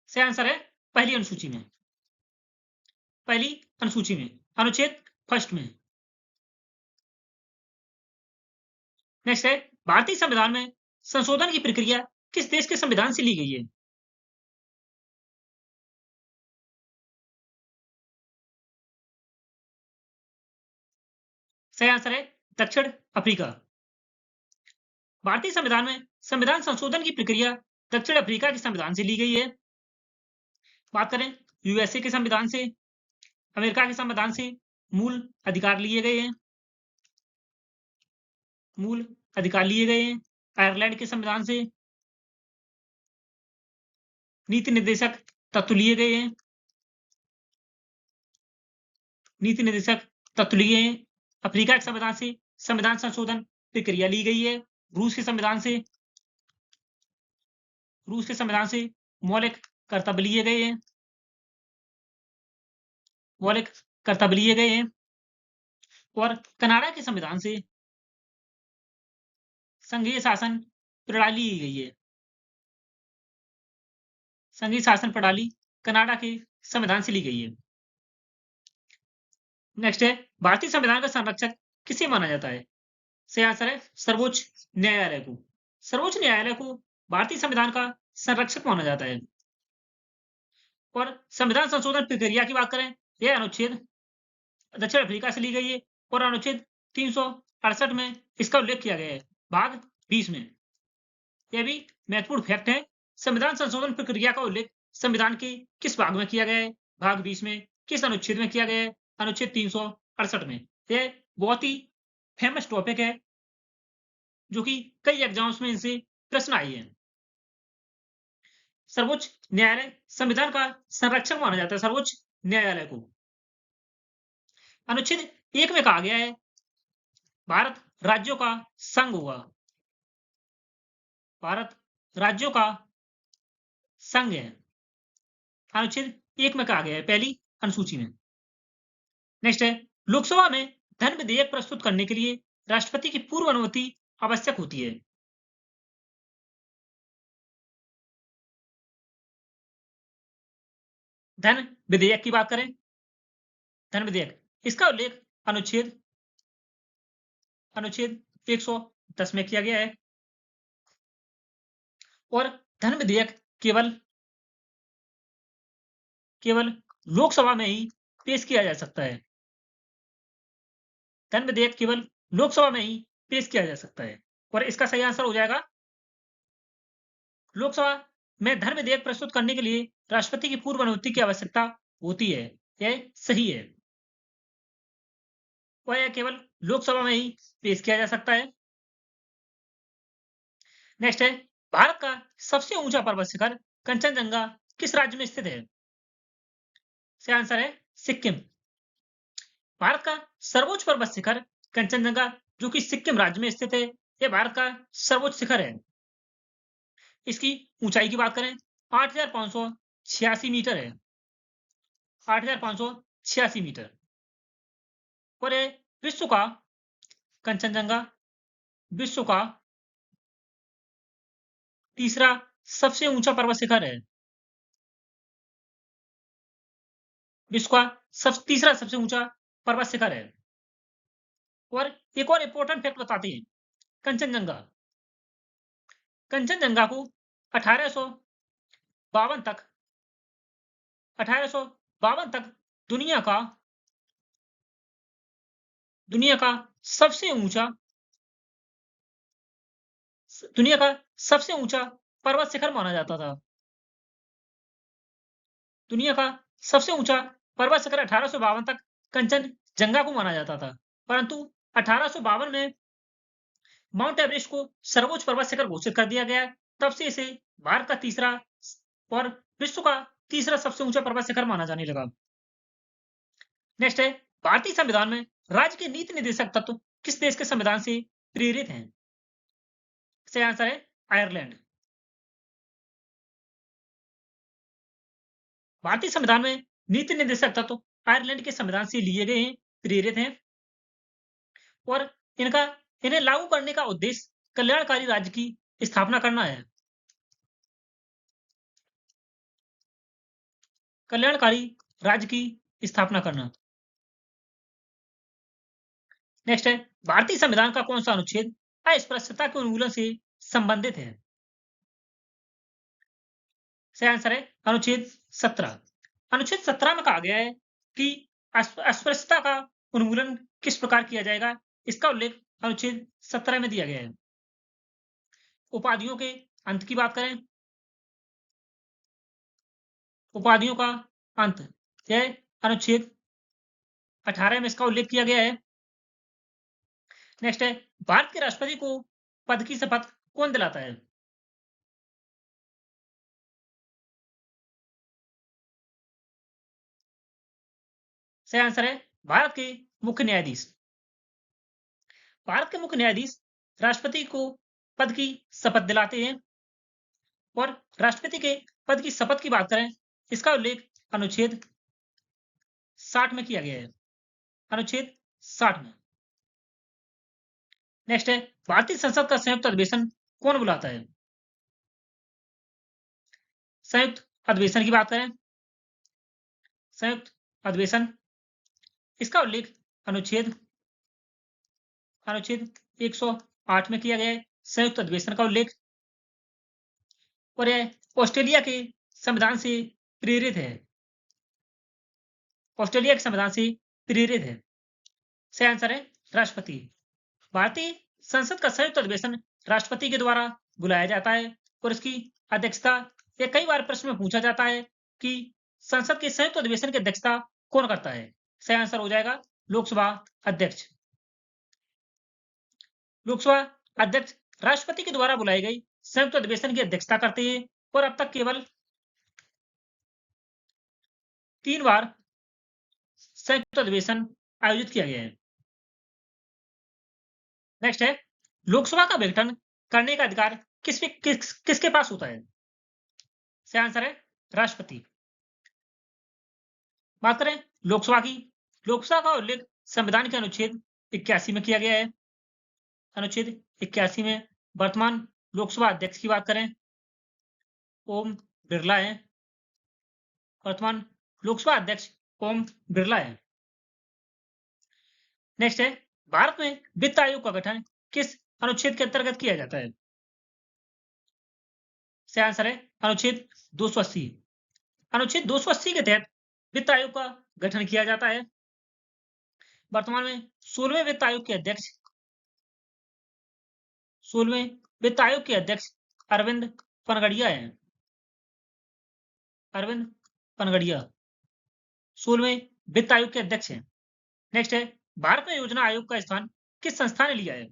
सही आंसर है पहली अनुसूची में। पहली अनुसूची में अनुच्छेद 1 में। नेक्स्ट है भारतीय संविधान में संशोधन की प्रक्रिया किस देश के संविधान से ली गई है? सही आंसर है दक्षिण अफ्रीका। भारतीय संविधान में संविधान संशोधन की प्रक्रिया दक्षिण अफ्रीका के संविधान से ली गई है। बात करें यूएसए के संविधान से, अमेरिका के संविधान से मूल अधिकार लिए गए हैं। मूल अधिकार लिए गए हैं। आयरलैंड के संविधान से नीति निर्देशक तत्व लिए गए हैं। नीति निर्देशक तत्व लिए हैं। अफ्रीका के संविधान से संविधान संशोधन प्रक्रिया ली गई है। रूस के संविधान से मौलिक कर्तव्य लिए गए हैं। मौलिक कर्तव्य लिए गए हैं। और कनाडा के संविधान से संघीय शासन प्रणाली ली गई है। संघीय शासन प्रणाली कनाडा के संविधान से ली गई है। नेक्स्ट है भारतीय संविधान का संरक्षक किसे माना जाता है? सही आंसर है सर्वोच्च न्यायालय को। सर्वोच्च न्यायालय को भारतीय संविधान का संरक्षक माना जाता है। और संविधान संशोधन प्रक्रिया की बात करें, यह अनुच्छेद दक्षिण अफ्रीका से ली गई है और अनुच्छेद 368 में इसका उल्लेख किया गया है, भाग 20 में। यह भी महत्वपूर्ण फैक्ट है। संविधान संशोधन प्रक्रिया का उल्लेख संविधान के किस भाग में किया गया है? भाग 20 में। किस अनुच्छेद में किया गया है? अनुच्छेद 368 में। यह बहुत ही फेमस टॉपिक है जो कि कई एग्जाम्स में इनसे प्रश्न आए हैं। सर्वोच्च न्यायालय संविधान का संरक्षक माना जाता है, सर्वोच्च न्यायालय को। अनुच्छेद 1 में कहा गया है भारत राज्यों का संघ होगा। भारत राज्यों का संघ है। अनुच्छेद 1 में कहा गया है, पहली अनुसूची में। नेक्स्ट है लोकसभा में धन विधेयक प्रस्तुत करने के लिए राष्ट्रपति की पूर्व अनुमति आवश्यक होती है। धन विधेयक की बात करें, धन विधेयक, इसका उल्लेख अनुच्छेद 110 में किया गया है। और धन विधेयक केवल लोकसभा में ही पेश किया जा सकता है। धन विधेयक केवल लोकसभा में ही पेश किया जा सकता है। और इसका सही आंसर हो जाएगा लोकसभा में धर्म विधेयक प्रस्तुत करने के लिए राष्ट्रपति की पूर्व अनुमति की आवश्यकता होती है। यह सही है और यह केवल लोकसभा में ही पेश किया जा सकता है। नेक्स्ट है, भारत का सबसे ऊंचा पर्वत शिखर कंचनजंगा किस राज्य में स्थित है? सही आंसर है सिक्किम। भारत का सर्वोच्च पर्वत शिखर कंचनजंगा जो कि सिक्किम राज्य में स्थित है, यह भारत का सर्वोच्च शिखर है। इसकी ऊंचाई की बात करें 8,586 मीटर है, 8,586 मीटर। और यह विश्व का कंचनजंगा विश्व का तीसरा सबसे ऊंचा पर्वत शिखर है। विश्व का तीसरा सबसे ऊंचा पर्वत शिखर है। और एक और इंपॉर्टेंट फैक्ट बताते हैं, कंचनजंगा कंचनजंगा को 1852 तक 1852 तक दुनिया का सबसे ऊंचा पर्वत शिखर माना जाता था। दुनिया का सबसे ऊंचा पर्वत शिखर 1852 तक कंचनजंगा को माना जाता था, परंतु 1852 में माउंट एवरेस्ट को सर्वोच्च पर्वत शिखर घोषित कर दिया गया। तब से इसे भारत का तीसरा और विश्व का तीसरा सबसे ऊंचा पर्वत शिखर माना जाने लगा। नेक्स्ट है, भारतीय संविधान में राज्य के नीति निर्देशक तत्व किस देश के संविधान से प्रेरित हैं? सही आंसर है आयरलैंड। भारतीय संविधान में नीति निर्देशक तत्व आयरलैंड के संविधान से लिए गए हैं, प्रेरित हैं और इन्हें लागू करने का उद्देश्य कल्याणकारी राज्य की स्थापना करना है। कल्याणकारी राज्य की स्थापना करना। नेक्स्ट है, भारतीय संविधान का कौन सा अनुच्छेद अस्पृश्यता के उन्मूलन से संबंधित है? सही आंसर है अनुच्छेद 17। अनुच्छेद 17 में कहा गया है कि अस्पृश्यता का उन्मूलन किस प्रकार किया जाएगा, इसका उल्लेख अनुच्छेद 17 में दिया गया है। उपाधियों के अंत की बात करें, उपाधियों का अंत यह अनुच्छेद 18 में इसका उल्लेख किया गया है। नेक्स्ट है, भारत के राष्ट्रपति को पद की शपथ कौन दिलाता है? सही आंसर है भारत के मुख्य न्यायाधीश। भारत के मुख्य न्यायाधीश राष्ट्रपति को पद की शपथ दिलाते हैं और राष्ट्रपति के पद की शपथ की बात करें, इसका उल्लेख अनुच्छेद 60 में किया गया है, अनुच्छेद 60 में। नेक्स्ट है, भारतीय संसद का संयुक्त अधिवेशन कौन बुलाता है? संयुक्त अधिवेशन की बात करें, संयुक्त अधिवेशन इसका उल्लेख अनुच्छेद 108 में किया गया है, संयुक्त अधिवेशन का उल्लेख। और यह ऑस्ट्रेलिया के संविधान से प्रेरित है, ऑस्ट्रेलिया के संविधान से प्रेरित है। सही आंसर है राष्ट्रपति। भारतीय संसद का संयुक्त अधिवेशन राष्ट्रपति के द्वारा बुलाया जाता है और इसकी अध्यक्षता, यह कई बार प्रश्न में पूछा जाता है कि संसद के संयुक्त अधिवेशन की अध्यक्षता कौन करता है? सही आंसर हो जाएगा लोकसभा अध्यक्ष। लोकसभा अध्यक्ष राष्ट्रपति के द्वारा बुलाई गई संयुक्त अधिवेशन की अध्यक्षता करते हैं और अब तक केवल 3 बार संयुक्त अधिवेशन आयोजित किया गया है। नेक्स्ट है, लोकसभा का गठन करने का अधिकार किसके पास होता है? सही आंसर है राष्ट्रपति। बात करें लोकसभा की, लोकसभा का उल्लेख संविधान के अनुच्छेद 81 में किया गया है। अनुच्छेद 81 में वर्तमान लोकसभा अध्यक्ष की बात करें, ओम बिरला है। वर्तमान लोकसभा अध्यक्ष ओम बिरला है। नेक्स्ट है, भारत में वित्त आयोग का गठन किस अनुच्छेद के अंतर्गत किया जाता है? सही आंसर है अनुच्छेद 280। अनुच्छेद 280 के तहत वित्त आयोग का गठन किया जाता है। वर्तमान में 16वें वित्त आयोग के अध्यक्ष 16वें वित्त आयोग के अध्यक्ष अरविंद पनगड़िया हैं। अरविंद पनगड़िया 16वें वित्त आयोग के अध्यक्ष हैं। नेक्स्ट है, भारत में योजना आयोग का स्थान किस संस्था ने लिया है?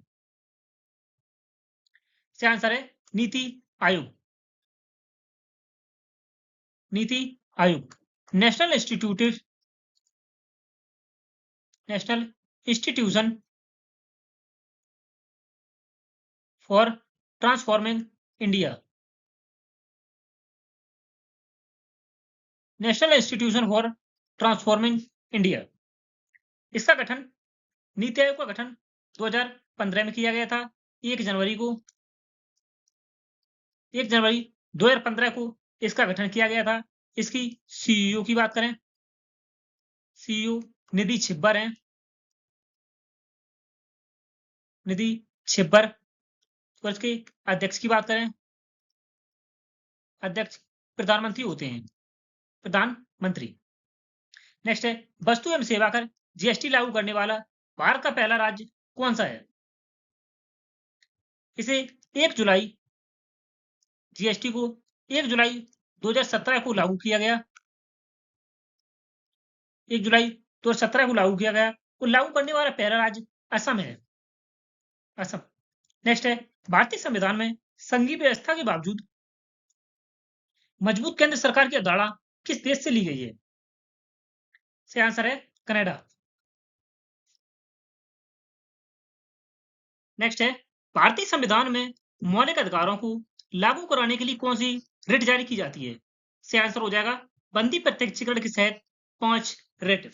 इसका आंसर है NITI Aayog. NITI Aayog. National institution for transforming India. National institution for transforming India, इसका गठन, नीति आयोग का गठन 2015 में किया गया था। 1 जनवरी 2015 को इसका गठन किया गया था। इसकी सीईओ की बात करें, सीईओ निधि छिब्बर हैं। निधि छिब्बर। और इसके अध्यक्ष की बात करें, अध्यक्ष प्रधानमंत्री होते हैं, प्रधानमंत्री। नेक्स्ट है, वस्तु एवं सेवा कर जीएसटी लागू करने वाला भारत का पहला राज्य कौन सा है? इसे 1 जुलाई जीएसटी को 1 जुलाई 2017 को लागू किया गया। 1 जुलाई 2017 को लागू किया गया और लागू करने वाला पहला राज्य असम है। असम। नेक्स्ट है, भारतीय संविधान में संघीय व्यवस्था के बावजूद मजबूत केंद्र सरकार की अवधारणा किस देश से ली गई है? इसका आंसर है कनाडा। नेक्स्ट है, भारतीय संविधान में मौलिक अधिकारों को लागू कराने के लिए कौन सी रिट जारी की जाती है? इसका आंसर हो जाएगा बंदी प्रत्यक्षीकरण के तहत 5 रिट।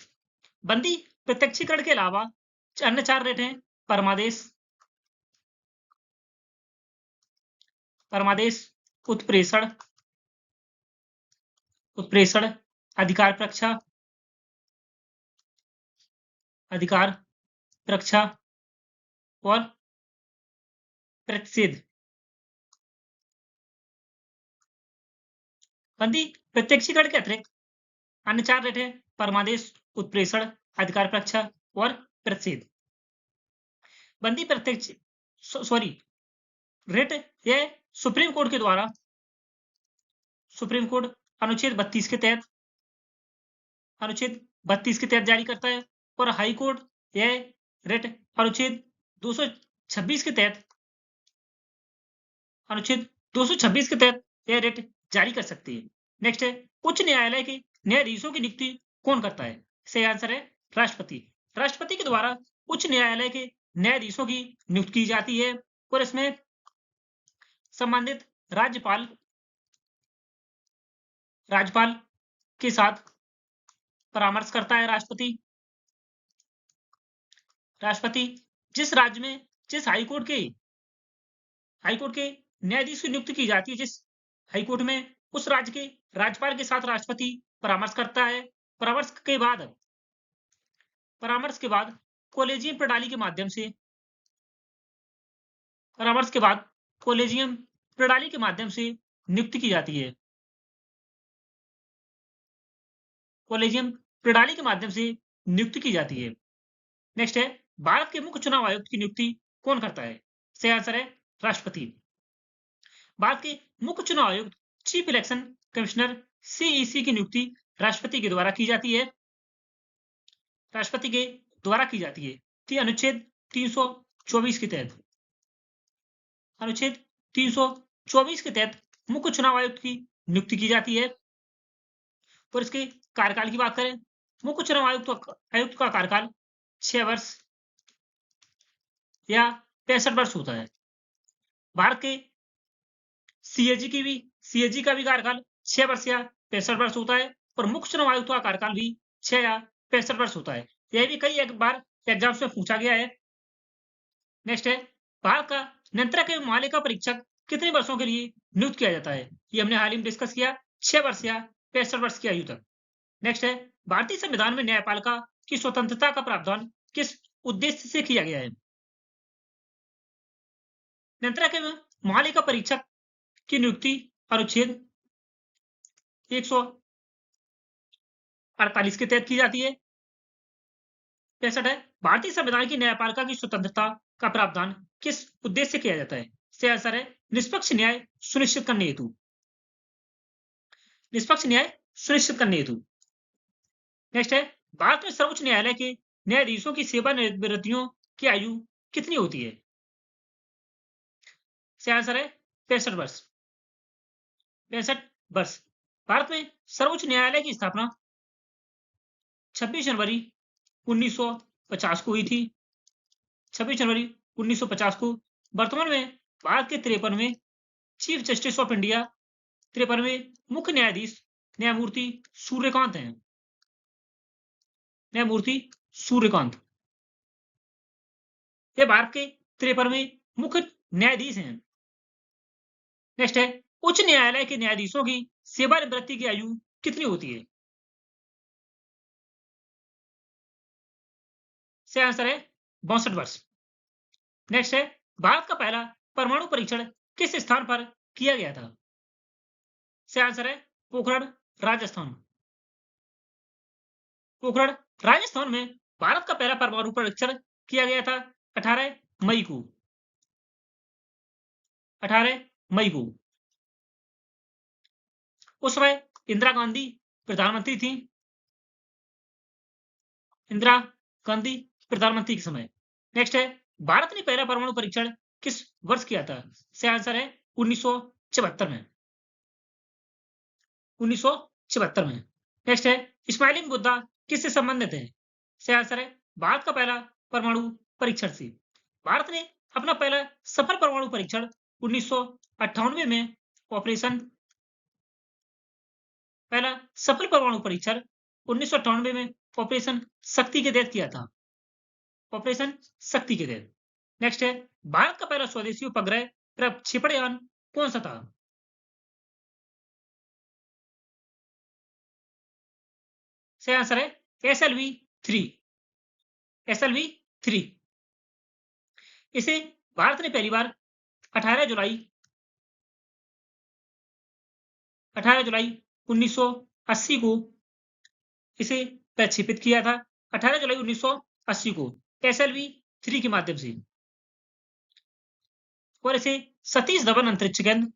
बंदी प्रत्यक्षीकरण के अलावा अन्य 4 रिट हैं। परमादेश, उत्प्रेषण, अधिकार परीक्षा और प्रतिषेध। बंदी प्रत्यक्षीकरण के अतिरिक्त अन्य 4 रिट हैं। परमादेश, उत्प्रेषण, अधिकार परीक्षा और प्रतिषेध। बंदी प्रत्यक्ष रिट यह सुप्रीम कोर्ट के द्वारा, सुप्रीम कोर्ट अनुच्छेद 32 के तहत जारी करता है और हाई कोर्ट यह रिट अनुच्छेद 226 के तहत यह रिट जारी कर सकती है। नेक्स्ट है, उच्च न्यायालय के न्यायाधीशों की नियुक्ति कौन करता है? सही आंसर है राष्ट्रपति। राष्ट्रपति के द्वारा उच्च न्यायालय के न्यायाधीशों की नियुक्ति की जाती है और इसमें संबंधित राज्यपाल के साथ परामर्श करता है राष्ट्रपति जिस राज्य में जिस हाईकोर्ट के न्यायाधीश की नियुक्ति की जाती है, जिस हाईकोर्ट में, उस राज्य के राज्यपाल के साथ राष्ट्रपति परामर्श करता है। परामर्श के बाद कॉलेजियम प्रणाली के माध्यम से नियुक्ति की जाती है। कॉलेजियम प्रणाली के माध्यम से नियुक्ति की जाती है। नेक्स्ट है, भारत के मुख्य चुनाव आयुक्त की नियुक्ति कौन करता है? सही आंसर है राष्ट्रपति। भारत के मुख्य चुनाव आयुक्त चीफ इलेक्शन कमिश्नर सीईसी की नियुक्ति राष्ट्रपति के द्वारा की जाती है। अनुच्छेद 324 के तहत मुख्य चुनाव आयुक्त की नियुक्ति की जाती है। और इसके कार्यकाल की बात करें, मुख्य चुनाव आयुक्त का कार्यकाल 6 वर्ष या 65 वर्ष होता है। भारत के सीएजी का भी कार्यकाल 6 वर्ष या 65 वर्ष होता है और मुख्य चुनाव आयुक्त का कार्यकाल भी 6 या 65 वर्ष होता है। यह भी कई एक बार एग्जाम्स में पूछा गया है। नेक्स्ट है, भारत का नियंत्रक एवं महालेखा परीक्षक कितने वर्षों के लिए नियुक्त किया जाता है? ये हमने हाल ही में डिस्कस किया, 6 वर्ष या 65 वर्ष की आयु तक। नेक्स्ट है, भारतीय संविधान में न्यायपालिका की स्वतंत्रता का प्रावधान किस उद्देश्य से किया गया है? नियंत्रक एवं महालेखा परीक्षक की नियुक्ति अनुच्छेद 148 के तहत की जाती है। 65 है, भारतीय संविधान की न्यायपालिका की स्वतंत्रता का प्रावधान किस उद्देश्य से किया जाता है? से आंसर है निष्पक्ष न्याय सुनिश्चित करने हेतु। निष्पक्ष न्याय सुनिश्चित करने हेतु। नेक्स्ट है भारत में सर्वोच्च न्यायालय के न्यायाधीशों की सेवानिवृत्तियों की आयु कितनी होती है? से आंसर है 65 वर्ष। 65 वर्ष। भारत में सर्वोच्च न्यायालय की स्थापना 26 जनवरी 1950 को हुई थी। 26 जनवरी 1950 को। वर्तमान में भारत के 53वें चीफ जस्टिस ऑफ इंडिया, 53वें मुख्य न्यायाधीश न्यायमूर्ति सूर्यकांत हैं। न्यायमूर्ति सूर्यकांत, ये भारत के 53वें मुख्य न्यायाधीश हैं। नेक्स्ट है उच्च न्यायालय के न्यायाधीशों की सेवानिवृत्ति की आयु कितनी होती है? से आंसर है 62 वर्ष। नेक्स्ट है भारत का पहला परमाणु परीक्षण किस स्थान पर किया गया था? से आंसर है पोखरण, राजस्थान। पोखरण, राजस्थान में भारत का पहला परमाणु परीक्षण किया गया था 18 मई को। 18 मई को। उस समय इंदिरा गांधी प्रधानमंत्री थी। इंदिरा गांधी प्रधानमंत्री के समय। नेक्स्ट है भारत ने पहला परमाणु परीक्षण किस वर्ष किया था? से आंसर है 1974 में। 1974 में। नेक्स्ट है इस्माइली मुद्दा किससे संबंधित है? से आंसर है भारत का पहला परमाणु परीक्षण से। भारत ने अपना पहला सफल परमाणु परीक्षण 1998 में ऑपरेशन पहला सफल परमाणु परीक्षण 1998 में ऑपरेशन शक्ति के तहत किया था। ऑपरेशन शक्ति के तहत। नेक्स्ट है भारत का पहला स्वदेशी उपग्रह प्रक्षेपण यान कौन सा था? से आंसर है SLV-3। SLV-3। इसे भारत ने पहली बार 18 जुलाई 1980 को इसे प्रक्षेपित किया था। 18 जुलाई 1980 को SLV-3 के माध्यम से। और इसे सतीश धवन अंतरिक्ष केंद्र,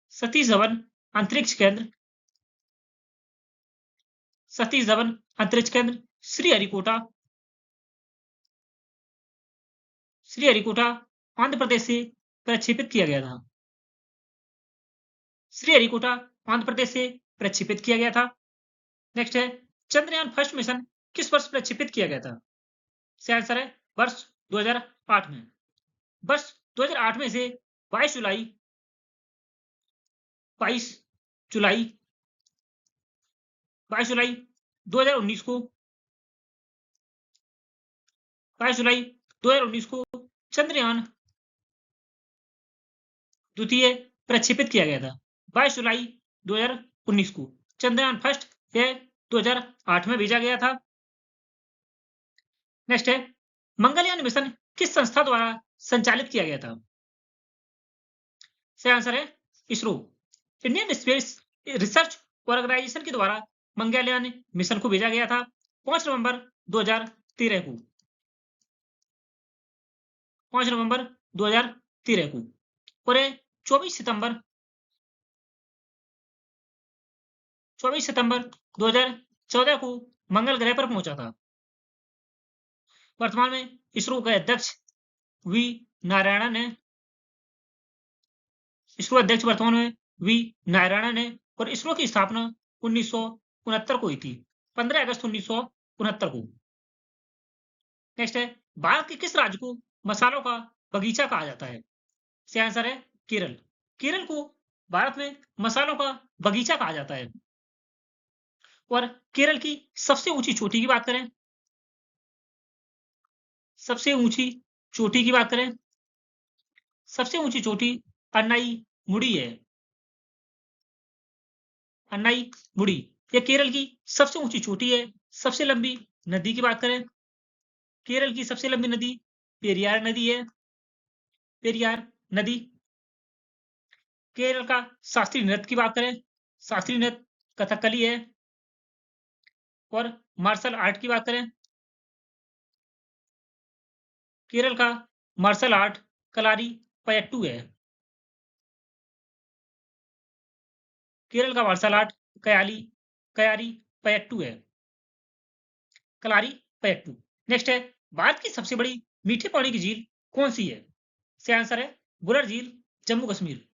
सतीश धवन अंतरिक्ष केंद्र, सतीश धवन अंतरिक्ष केंद्र श्रीहरिकोटा, श्रीहरिकोटा आंध्र प्रदेश से प्रक्षेपित किया गया था। श्रीहरिकोटा आंध्र प्रदेश से प्रक्षेपित किया गया था। नेक्स्ट है चंद्रयान फर्स्ट मिशन किस वर्ष प्रक्षेपित किया गया था? से आंसर है वर्ष 2008 में। वर्ष 2008 में से 22 जुलाई 2019 को 22 जुलाई 2019 को चंद्रयान द्वितीय प्रक्षेपित किया गया था। 22 जुलाई 2019 को चंद्रयान फर्स्ट यह 2008 में भेजा गया था। नेक्स्ट है मंगलयान मिशन किस संस्था द्वारा संचालित किया गया था? से आंसर है ISRO, Indian space research organisation के द्वारा मंगलयान मिशन को भेजा गया था 5 नवंबर 2013 को। 5 नवंबर 2013 को। और 24 सितंबर 2014 को मंगल ग्रह पर पहुंचा था। वर्तमान में इसरो के अध्यक्ष वी नारायणन है। इसरो अध्यक्ष वर्तमान में वी नारायणन है और इसरो की स्थापना 1969 को हुई थी, 15 अगस्त 1969 को। नेक्स्ट है भारत के किस राज्य को मसालों का बगीचा कहा जाता है? से आंसर है केरल। केरल को भारत में मसालों का बगीचा कहा जाता है। और केरल की सबसे ऊंची चोटी की बात करें, सबसे ऊंची चोटी की बात करें, सबसे ऊंची चोटी अन्नाई मुड़ी है। अन्नाई मुड़ी यह केरल की सबसे ऊंची चोटी है। सबसे लंबी नदी की बात करें, केरल की सबसे लंबी नदी पेरियार नदी है। पेरियार नदी। केरल का शास्त्रीय नृत्य की बात करें, शास्त्रीय नृत्य कथकली है। और मार्शल आर्ट की बात करें, केरल का मार्शल आर्ट कलारी पयट्टू है। केरल का मार्शल आर्ट कयारी पयट्टू है। कलारी पयट्टू। नेक्स्ट है, भारत की सबसे बड़ी मीठे पानी की झील कौन सी है? इसका आंसर है बुलर झील, जम्मू कश्मीर।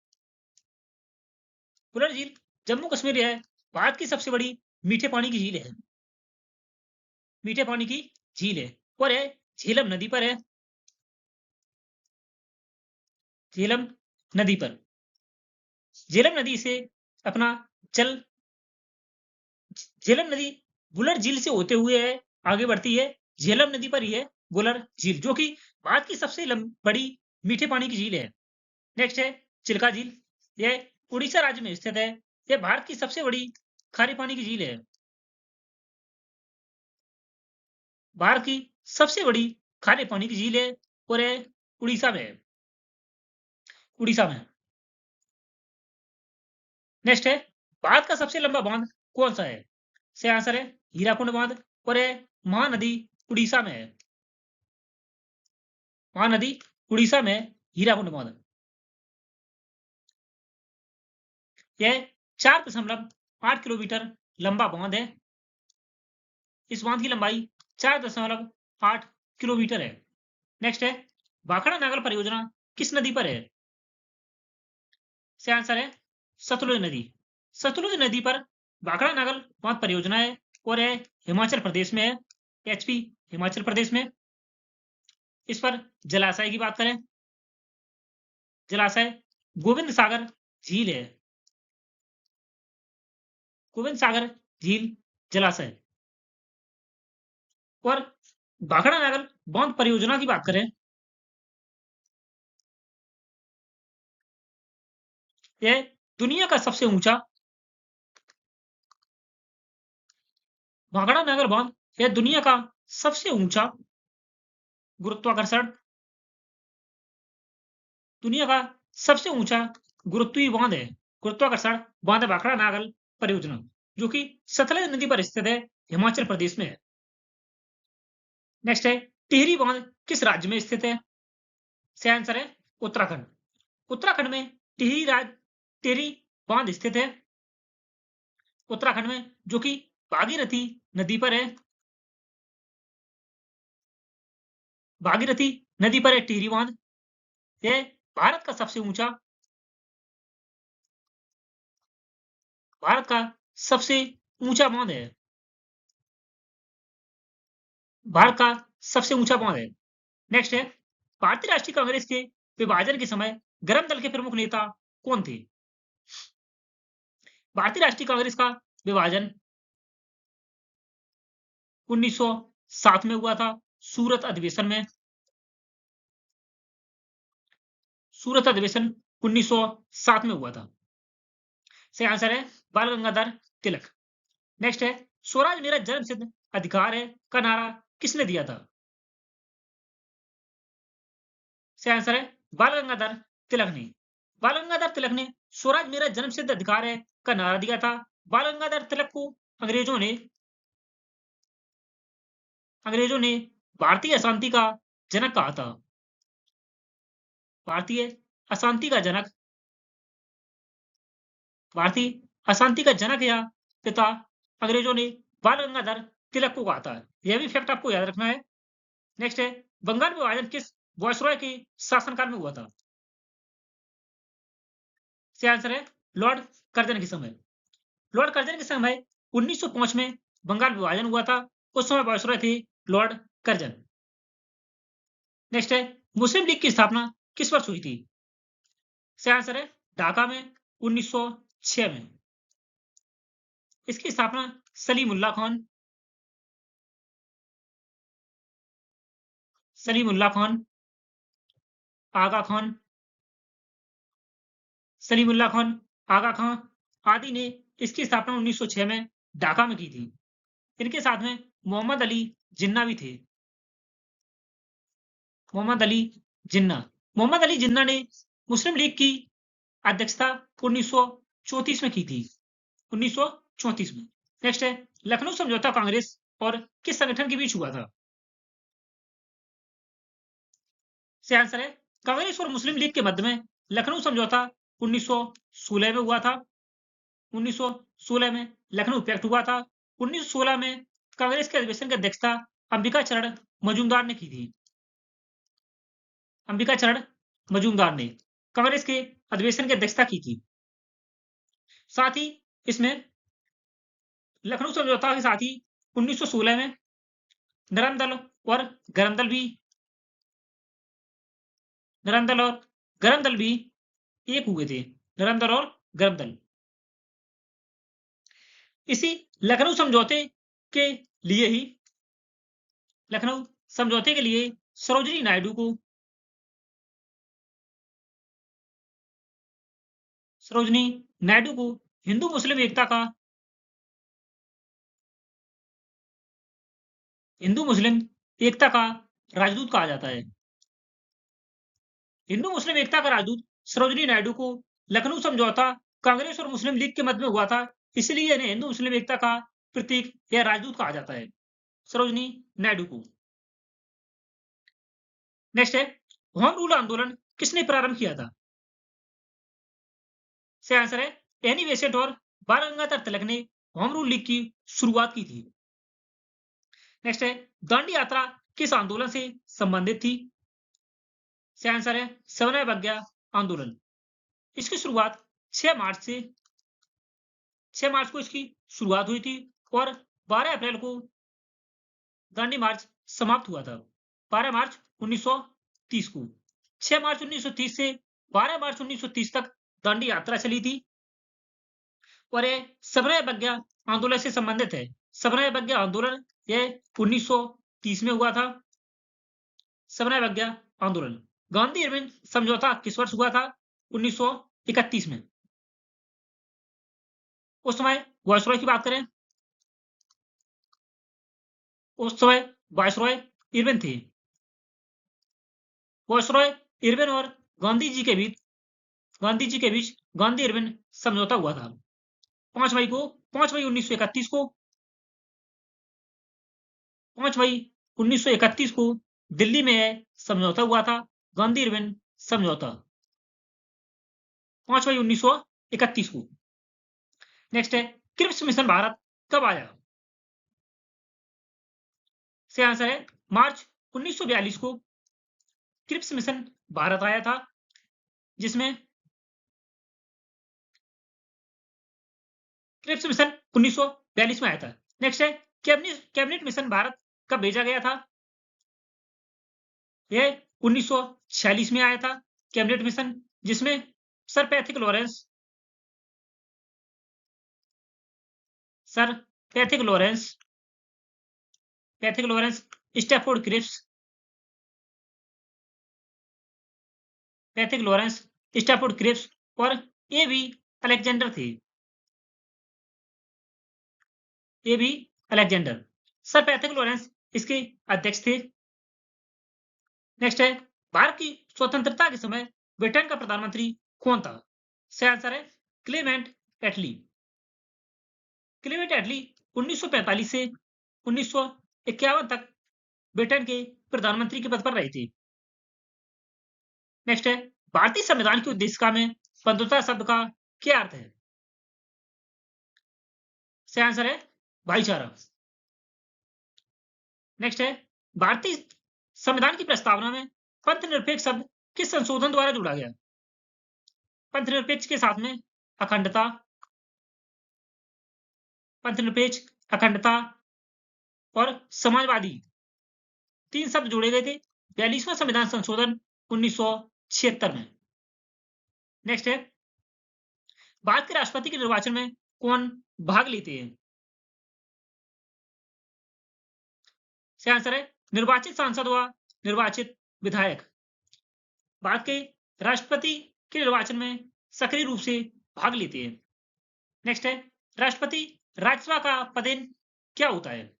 बुलर झील जम्मू कश्मीर है भारत की सबसे बड़ी मीठे पानी की झील है। मीठे पानी की झील है और है झेलम नदी पर है। झेलम नदी पर। झेलम नदी से अपना जल झेलम नदी बुलर झील से होते हुए आगे बढ़ती है। झेलम नदी पर ही है बुलर झील, जो कि भारत की सबसे बड़ी मीठे पानी की झील है। नेक्स्ट है चिल्का झील। यह उड़ीसा राज्य में स्थित है। यह भारत की सबसे बड़ी खारे पानी की झील है। भारत की सबसे बड़ी खारे पानी की झील है और यह उड़ीसा में है। उड़ीसा में। नेक्स्ट है, भारत का सबसे लंबा बांध कौन सा है? इसका आंसर है हीराकुंड बांध और यह महानदी उड़ीसा में है। महानदी उड़ीसा में हीराकुंड बांध। यह 4.8 किलोमीटर लंबा बांध है। इस बांध की लंबाई 4.8 किलोमीटर है। नेक्स्ट है, भाखड़ा नागल परियोजना किस नदी पर है? इसका आंसर है सतलुज नदी। सतलुज नदी पर भाखड़ा नागल बांध परियोजना है और यह हिमाचल प्रदेश में है। एचपी हिमाचल प्रदेश में। इस पर जलाशय की बात करें, जलाशय गोविंद सागर झील है। गोविंद सागर झील जलाशय। और भाखड़ा नागल बांध परियोजना की बात करें, यह दुनिया का सबसे ऊंचा भाखड़ा नागल बांध यह दुनिया का सबसे ऊंचा गुरुत्वाकर्षण दुनिया का सबसे ऊंचा गुरुत्वीय बांध है। गुरुत्वाकर्षण बांध भाखड़ा नागल परियोजना, जो कि सतलज नदी पर स्थित है, हिमाचल प्रदेश में है। नेक्स्ट है, टिहरी बांध किस राज्य में स्थित है? इसका आंसर है उत्तराखंड। उत्तराखंड में टिहरी बांध स्थित है। उत्तराखंड में, जो कि भागीरथी नदी पर है। भागीरथी नदी पर है टिहरी बांध। यह भारत का सबसे ऊंचा भारत का सबसे ऊंचा बांध है। भारत का सबसे ऊंचा बांध है। नेक्स्ट है, भारतीय राष्ट्रीय कांग्रेस के विभाजन के समय गर्म दल के प्रमुख नेता कौन थे? भारतीय राष्ट्रीय कांग्रेस का विभाजन 1907 में हुआ था, सूरत अधिवेशन में। सूरत अधिवेशन 1907 में हुआ था। सही आंसर है बाल गंगाधर तिलक। नेक्स्ट है, स्वराज मेरा जन्म सिद्ध अधिकार है का नारा किसने दिया था? सही आंसर है बाल गंगाधर तिलक ने। बाल गंगाधर तिलक ने स्वराज मेरा जन्म सिद्ध अधिकार है का नारा दिया था। बाल गंगाधर तिलक को अंग्रेजों ने भारतीय अशांति का जनक कहा था। भारतीय अशांति का जनक भारतीय अशांति का जनक या पिता अंग्रेजों ने बाल गंगाधर तिलक को कहा था। यह भी फैक्ट आपको याद रखना है। नेक्स्ट है, बंगाल विभाजन किस वायसरॉय के शासनकाल में हुआ था? इसका आंसर है लॉर्ड कर्जन के समय। लॉर्ड कर्जन के समय 1905 में बंगाल विभाजन हुआ था। उस समय वायसरॉय थे लॉर्ड कर्जन। नेक्स्ट है, मुस्लिम लीग की स्थापना किस वर्ष हुई थी? इसका आंसर है ढाका में 1906 में। इसकी स्थापना सलीमुल्लाह खान आगा खान सलीमुल्लाह खान आगा खां आदि ने इसकी स्थापना 1906 में ढाका में की थी। इनके साथ में मोहम्मद अली जिन्ना भी थे। मोहम्मद अली जिन्ना ने मुस्लिम लीग की अध्यक्षता 1934 में की थी। 1934 में। नेक्स्ट है, लखनऊ समझौता कांग्रेस और किस संगठन के बीच हुआ था? से आंसर है कांग्रेस और मुस्लिम लीग के मध्य में लखनऊ समझौता 1916 में हुआ था। 1916 में लखनऊ पैक्ट हुआ था। 1916 में कांग्रेस के अधिवेशन की अध्यक्षता अंबिका चरण मजूमदार ने की थी। अंबिका चरण मजूमदार ने कांग्रेस के अधिवेशन की अध्यक्षता की थी। साथ ही इसमें लखनऊ समझौता के साथ ही 1916 में नरम दल और गरम दल भी एक हुए थे। नरम दल और गरम दल। इसी लखनऊ समझौते के लिए ही लखनऊ समझौते के लिए सरोजिनी नायडू को हिंदू मुस्लिम एकता का राजदूत कहा जाता है। हिंदू मुस्लिम एकता का राजदूत सरोजिनी नायडू को लखनऊ समझौता कांग्रेस और मुस्लिम लीग के मध्य में हुआ था, इसलिए इन्हें हिंदू मुस्लिम एकता का प्रतीक या राजदूत कहा जाता है, सरोजिनी नायडू को। नेक्स्ट है, होम रूल आंदोलन किसने प्रारंभ किया था? से आंसर है एनी बेसेंट और बाल गंगाधर तिलक ने होम रूल लीग की शुरुआत की थी। नेक्स्ट है, दांडी यात्रा किस आंदोलन से संबंधित थी? से आंसर है समन्वय आंदोलन। इसकी शुरुआत 6 मार्च को इसकी शुरुआत हुई थी और 12 अप्रैल को दांडी मार्च समाप्त हुआ था। 12 मार्च 1930 को। 6 मार्च 1930 से 12 मार्च 1930 तक दांडी यात्रा चली थी और ये समन्वय आंदोलन से संबंधित है। समन्वय आंदोलन ये 1930 में हुआ था। समन्वय आंदोलन। गांधी इरविन समझौता किस वर्ष हुआ था? 1931 में। उस समय वायसरॉय की बात करें, उस समय वायसरॉय इरविन थे। वायसरॉय इरविन और गांधी जी के बीच गांधी इरविन समझौता हुआ था 5 मई 1931 को। 5 मई 1931 को दिल्ली में यह समझौता हुआ था, गांधी इरविन समझौता। 5 मई 1931 को। नेक्स्ट है, क्रिप्स मिशन भारत कब आया? से आंसर है मार्च 1942 को क्रिप्स मिशन भारत आया था, जिसमें क्रिप्स मिशन 1942 में आया था। नेक्स्ट है, कैबिनेट मिशन भारत कब भेजा गया था? यह 1946 में आया था कैबिनेट मिशन, जिसमें sir Pethick Lawrence Stafford Cripps और ए.बी. अलेक्जेंडर थे। A B. Alexander. Sir Pethick Lawrence इसके अध्यक्ष थे। नेक्स्ट है, भारत की स्वतंत्रता के समय ब्रिटेन का प्रधानमंत्री कौन था? से आंसर है क्लेमेंट एटली। क्लेमेंट एटली 1945 से 1951 तक ब्रिटेन के प्रधानमंत्री के पद पर रहे थे। नेक्स्ट है, भारतीय संविधान की उद्देशिका में बंधुता शब्द का क्या अर्थ है? से आंसर है भाईचारा। नेक्स्ट है, भारतीय संविधान की प्रस्तावना में पंथ निरपेक्ष शब्द किस संशोधन द्वारा जोड़ा गया? पंथ निरपेक्ष के साथ में अखंडता और समाजवादी 3 शब्द जोड़े गए थे 42वां संविधान संशोधन 1976 में। नेक्स्ट है, भारत के राष्ट्रपति के निर्वाचन में कौन भाग लेते हैं? से आंसर है निर्वाचित सांसद व निर्वाचित विधायक। भारत के राष्ट्रपति के निर्वाचन में सक्रिय रूप से भाग लेते हैं। नेक्स्ट है, राष्ट्रपति राज्यसभा का पदेन क्या होता है?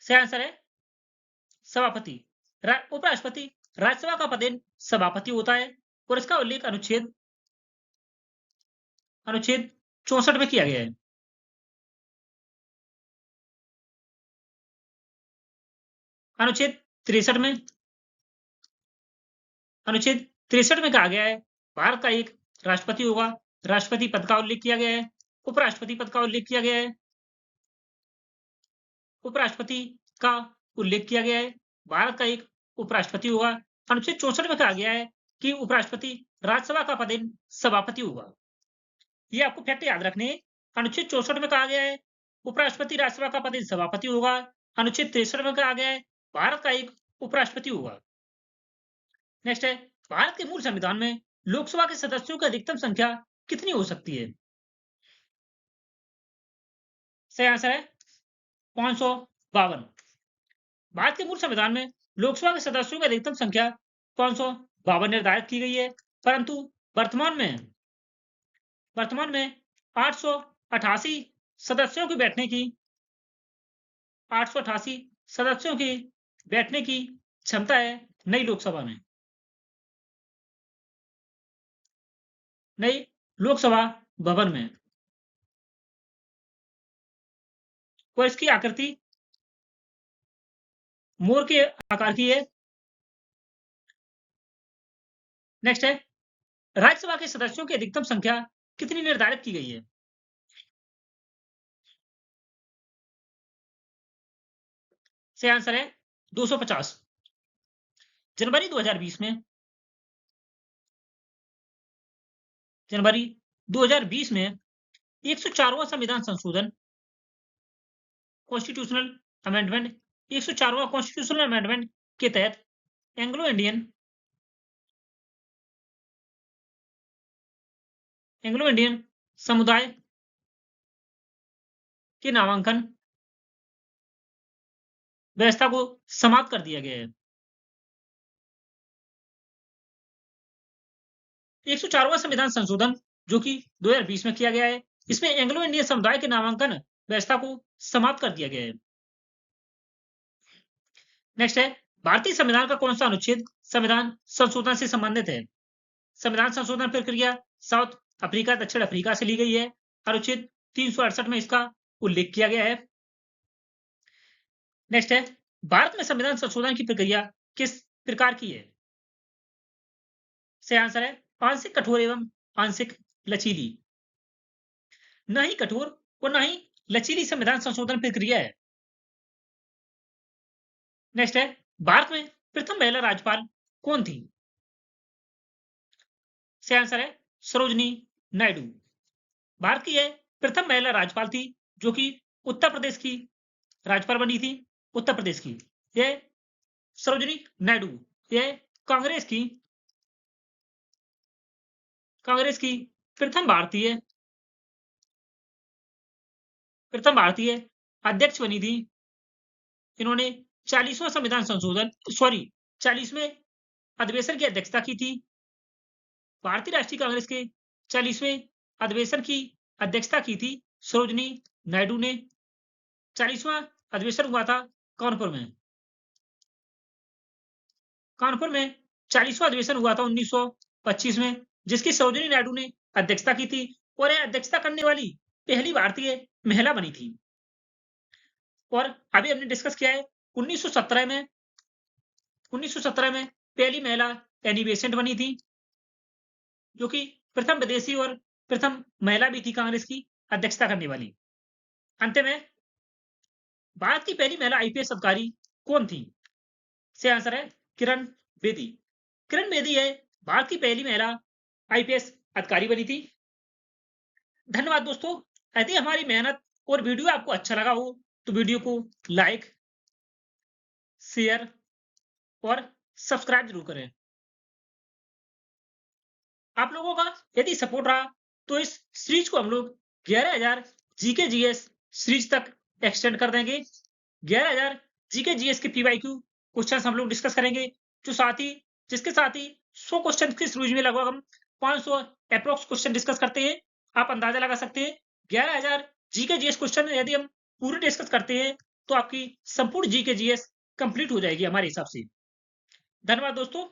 से आंसर है सभापति। उपराष्ट्रपति राज्यसभा का पदेन सभापति होता है और इसका उल्लेख अनुच्छेद 64 में किया गया है। अनुच्छेद 63 में कहा गया है भारत का एक राष्ट्रपति होगा। राष्ट्रपति पद का उल्लेख किया गया है, उपराष्ट्रपति पद का उल्लेख किया गया है, उपराष्ट्रपति का उल्लेख किया गया है, भारत का एक उपराष्ट्रपति होगा। अनुच्छेद 64 में कहा गया है कि उपराष्ट्रपति राज्यसभा का पदेन सभापति होगा। ये आपको फैक्ट याद रखने हैं। अनुच्छेद 64 में कहा गया है उपराष्ट्रपति राज्यसभा का पदेन सभापति होगा। अनुच्छेद 63 में कहा गया है भारत का एक उपराष्ट्रपति होगा। नेक्स्ट है, भारत के मूल संविधान में लोकसभा के सदस्यों की अधिकतम संख्या कितनी हो सकती है? सही आंसर है 552। भारत के मूल संविधान में लोकसभा के सदस्यों की अधिकतम संख्या 552 निर्धारित की गई है, परंतु वर्तमान में 888 सदस्यों की बैठने की क्षमता है नई लोकसभा भवन में। और इसकी आकृति मोर के आकार की है। नेक्स्ट है, राज्यसभा के सदस्यों की अधिकतम संख्या कितनी निर्धारित की गई है? सही आंसर है 250। जनवरी 2020 में 104वां संविधान संशोधन कॉन्स्टिट्यूशनल अमेंडमेंट 104वां कॉन्स्टिट्यूशनल अमेंडमेंट के तहत एंग्लो इंडियन समुदाय के नामांकन व्यवस्था को समाप्त कर दिया गया है। 104वां संविधान संशोधन जो कि 2020 में किया गया है, इसमें एंग्लो इंडियन समुदाय के नामांकन व्यवस्था को समाप्त कर दिया गया है। नेक्स्ट है, भारतीय संविधान का कौन सा अनुच्छेद संविधान संशोधन से संबंधित है? संविधान संशोधन प्रक्रिया साउथ अफ्रीका, दक्षिण अफ्रीका से ली गई है। अनुच्छेद 368 में इसका उल्लेख किया गया है। नेक्स्ट है, भारत में संविधान संशोधन की प्रक्रिया किस प्रकार की है? सही आंसर है आंशिक कठोर एवं आंशिक लचीली। न ही कठोर और न ही लचीली संविधान संशोधन प्रक्रिया है। नेक्स्ट है, भारत में प्रथम महिला राज्यपाल कौन थी? सही आंसर है सरोजनी नायडू। भारत की यह प्रथम महिला राज्यपाल थी जो कि उत्तर प्रदेश की राज्यपाल बनी थी। उत्तर प्रदेश की यह सरोजनी नायडू, यह कांग्रेस की प्रथम भारतीय अध्यक्ष बनी थी। इन्होंने 40वें अधिवेशन की अध्यक्षता की थी। भारतीय राष्ट्रीय कांग्रेस के 40वें अधिवेशन की अध्यक्षता की थी सरोजनी नायडू ने। 40वां अधिवेशन हुआ था कानपुर में 40वां अधिवेशन हुआ था 1925 में, जिसकी सरोजनी नायडू ने अध्यक्षता की थी और यह अध्यक्षता करने वाली पहली भारतीय महिला बनी थी। और अभी हमने डिस्कस किया है 1917 में पहली महिला एनी बेसेंट बनी थी, जो कि प्रथम विदेशी और प्रथम महिला भी थी कांग्रेस की अध्यक्षता करने वाली। अंत में भारत की पहली महिला आईपीएस अधिकारी कौन थी? सही आंसर है किरण बेदी। किरण बेदी है भारत की पहली महिला आईपीएस अधिकारी बनी थी। धन्यवाद दोस्तों। यदि हमारी मेहनत और वीडियो आपको अच्छा लगा हो तो वीडियो को लाइक, शेयर और सब्सक्राइब जरूर करें। आप लोगों का यदि सपोर्ट रहा तो इस सीरीज को हम लोग 11,000 जीके जीएस सीरीज तक एक्सटेंड कर देंगे। 11,000 जीके जीएस के पीवाईक्यू क्वेश्चन हम लोग डिस्कस करेंगे, जिसके साथ ही 100 क्वेश्चन की सीरीज में लगभग हम 500 अप्रोक्स क्वेश्चन डिस्कस करते हैं। आप अंदाजा लगा सकते हैं 11,000 जीके जीएस क्वेश्चन यदि हम पूरे डिस्कस करते हैं तो आपकी संपूर्ण जीके जीएस कंप्लीट हो जाएगी हमारे हिसाब से। धन्यवाद दोस्तों।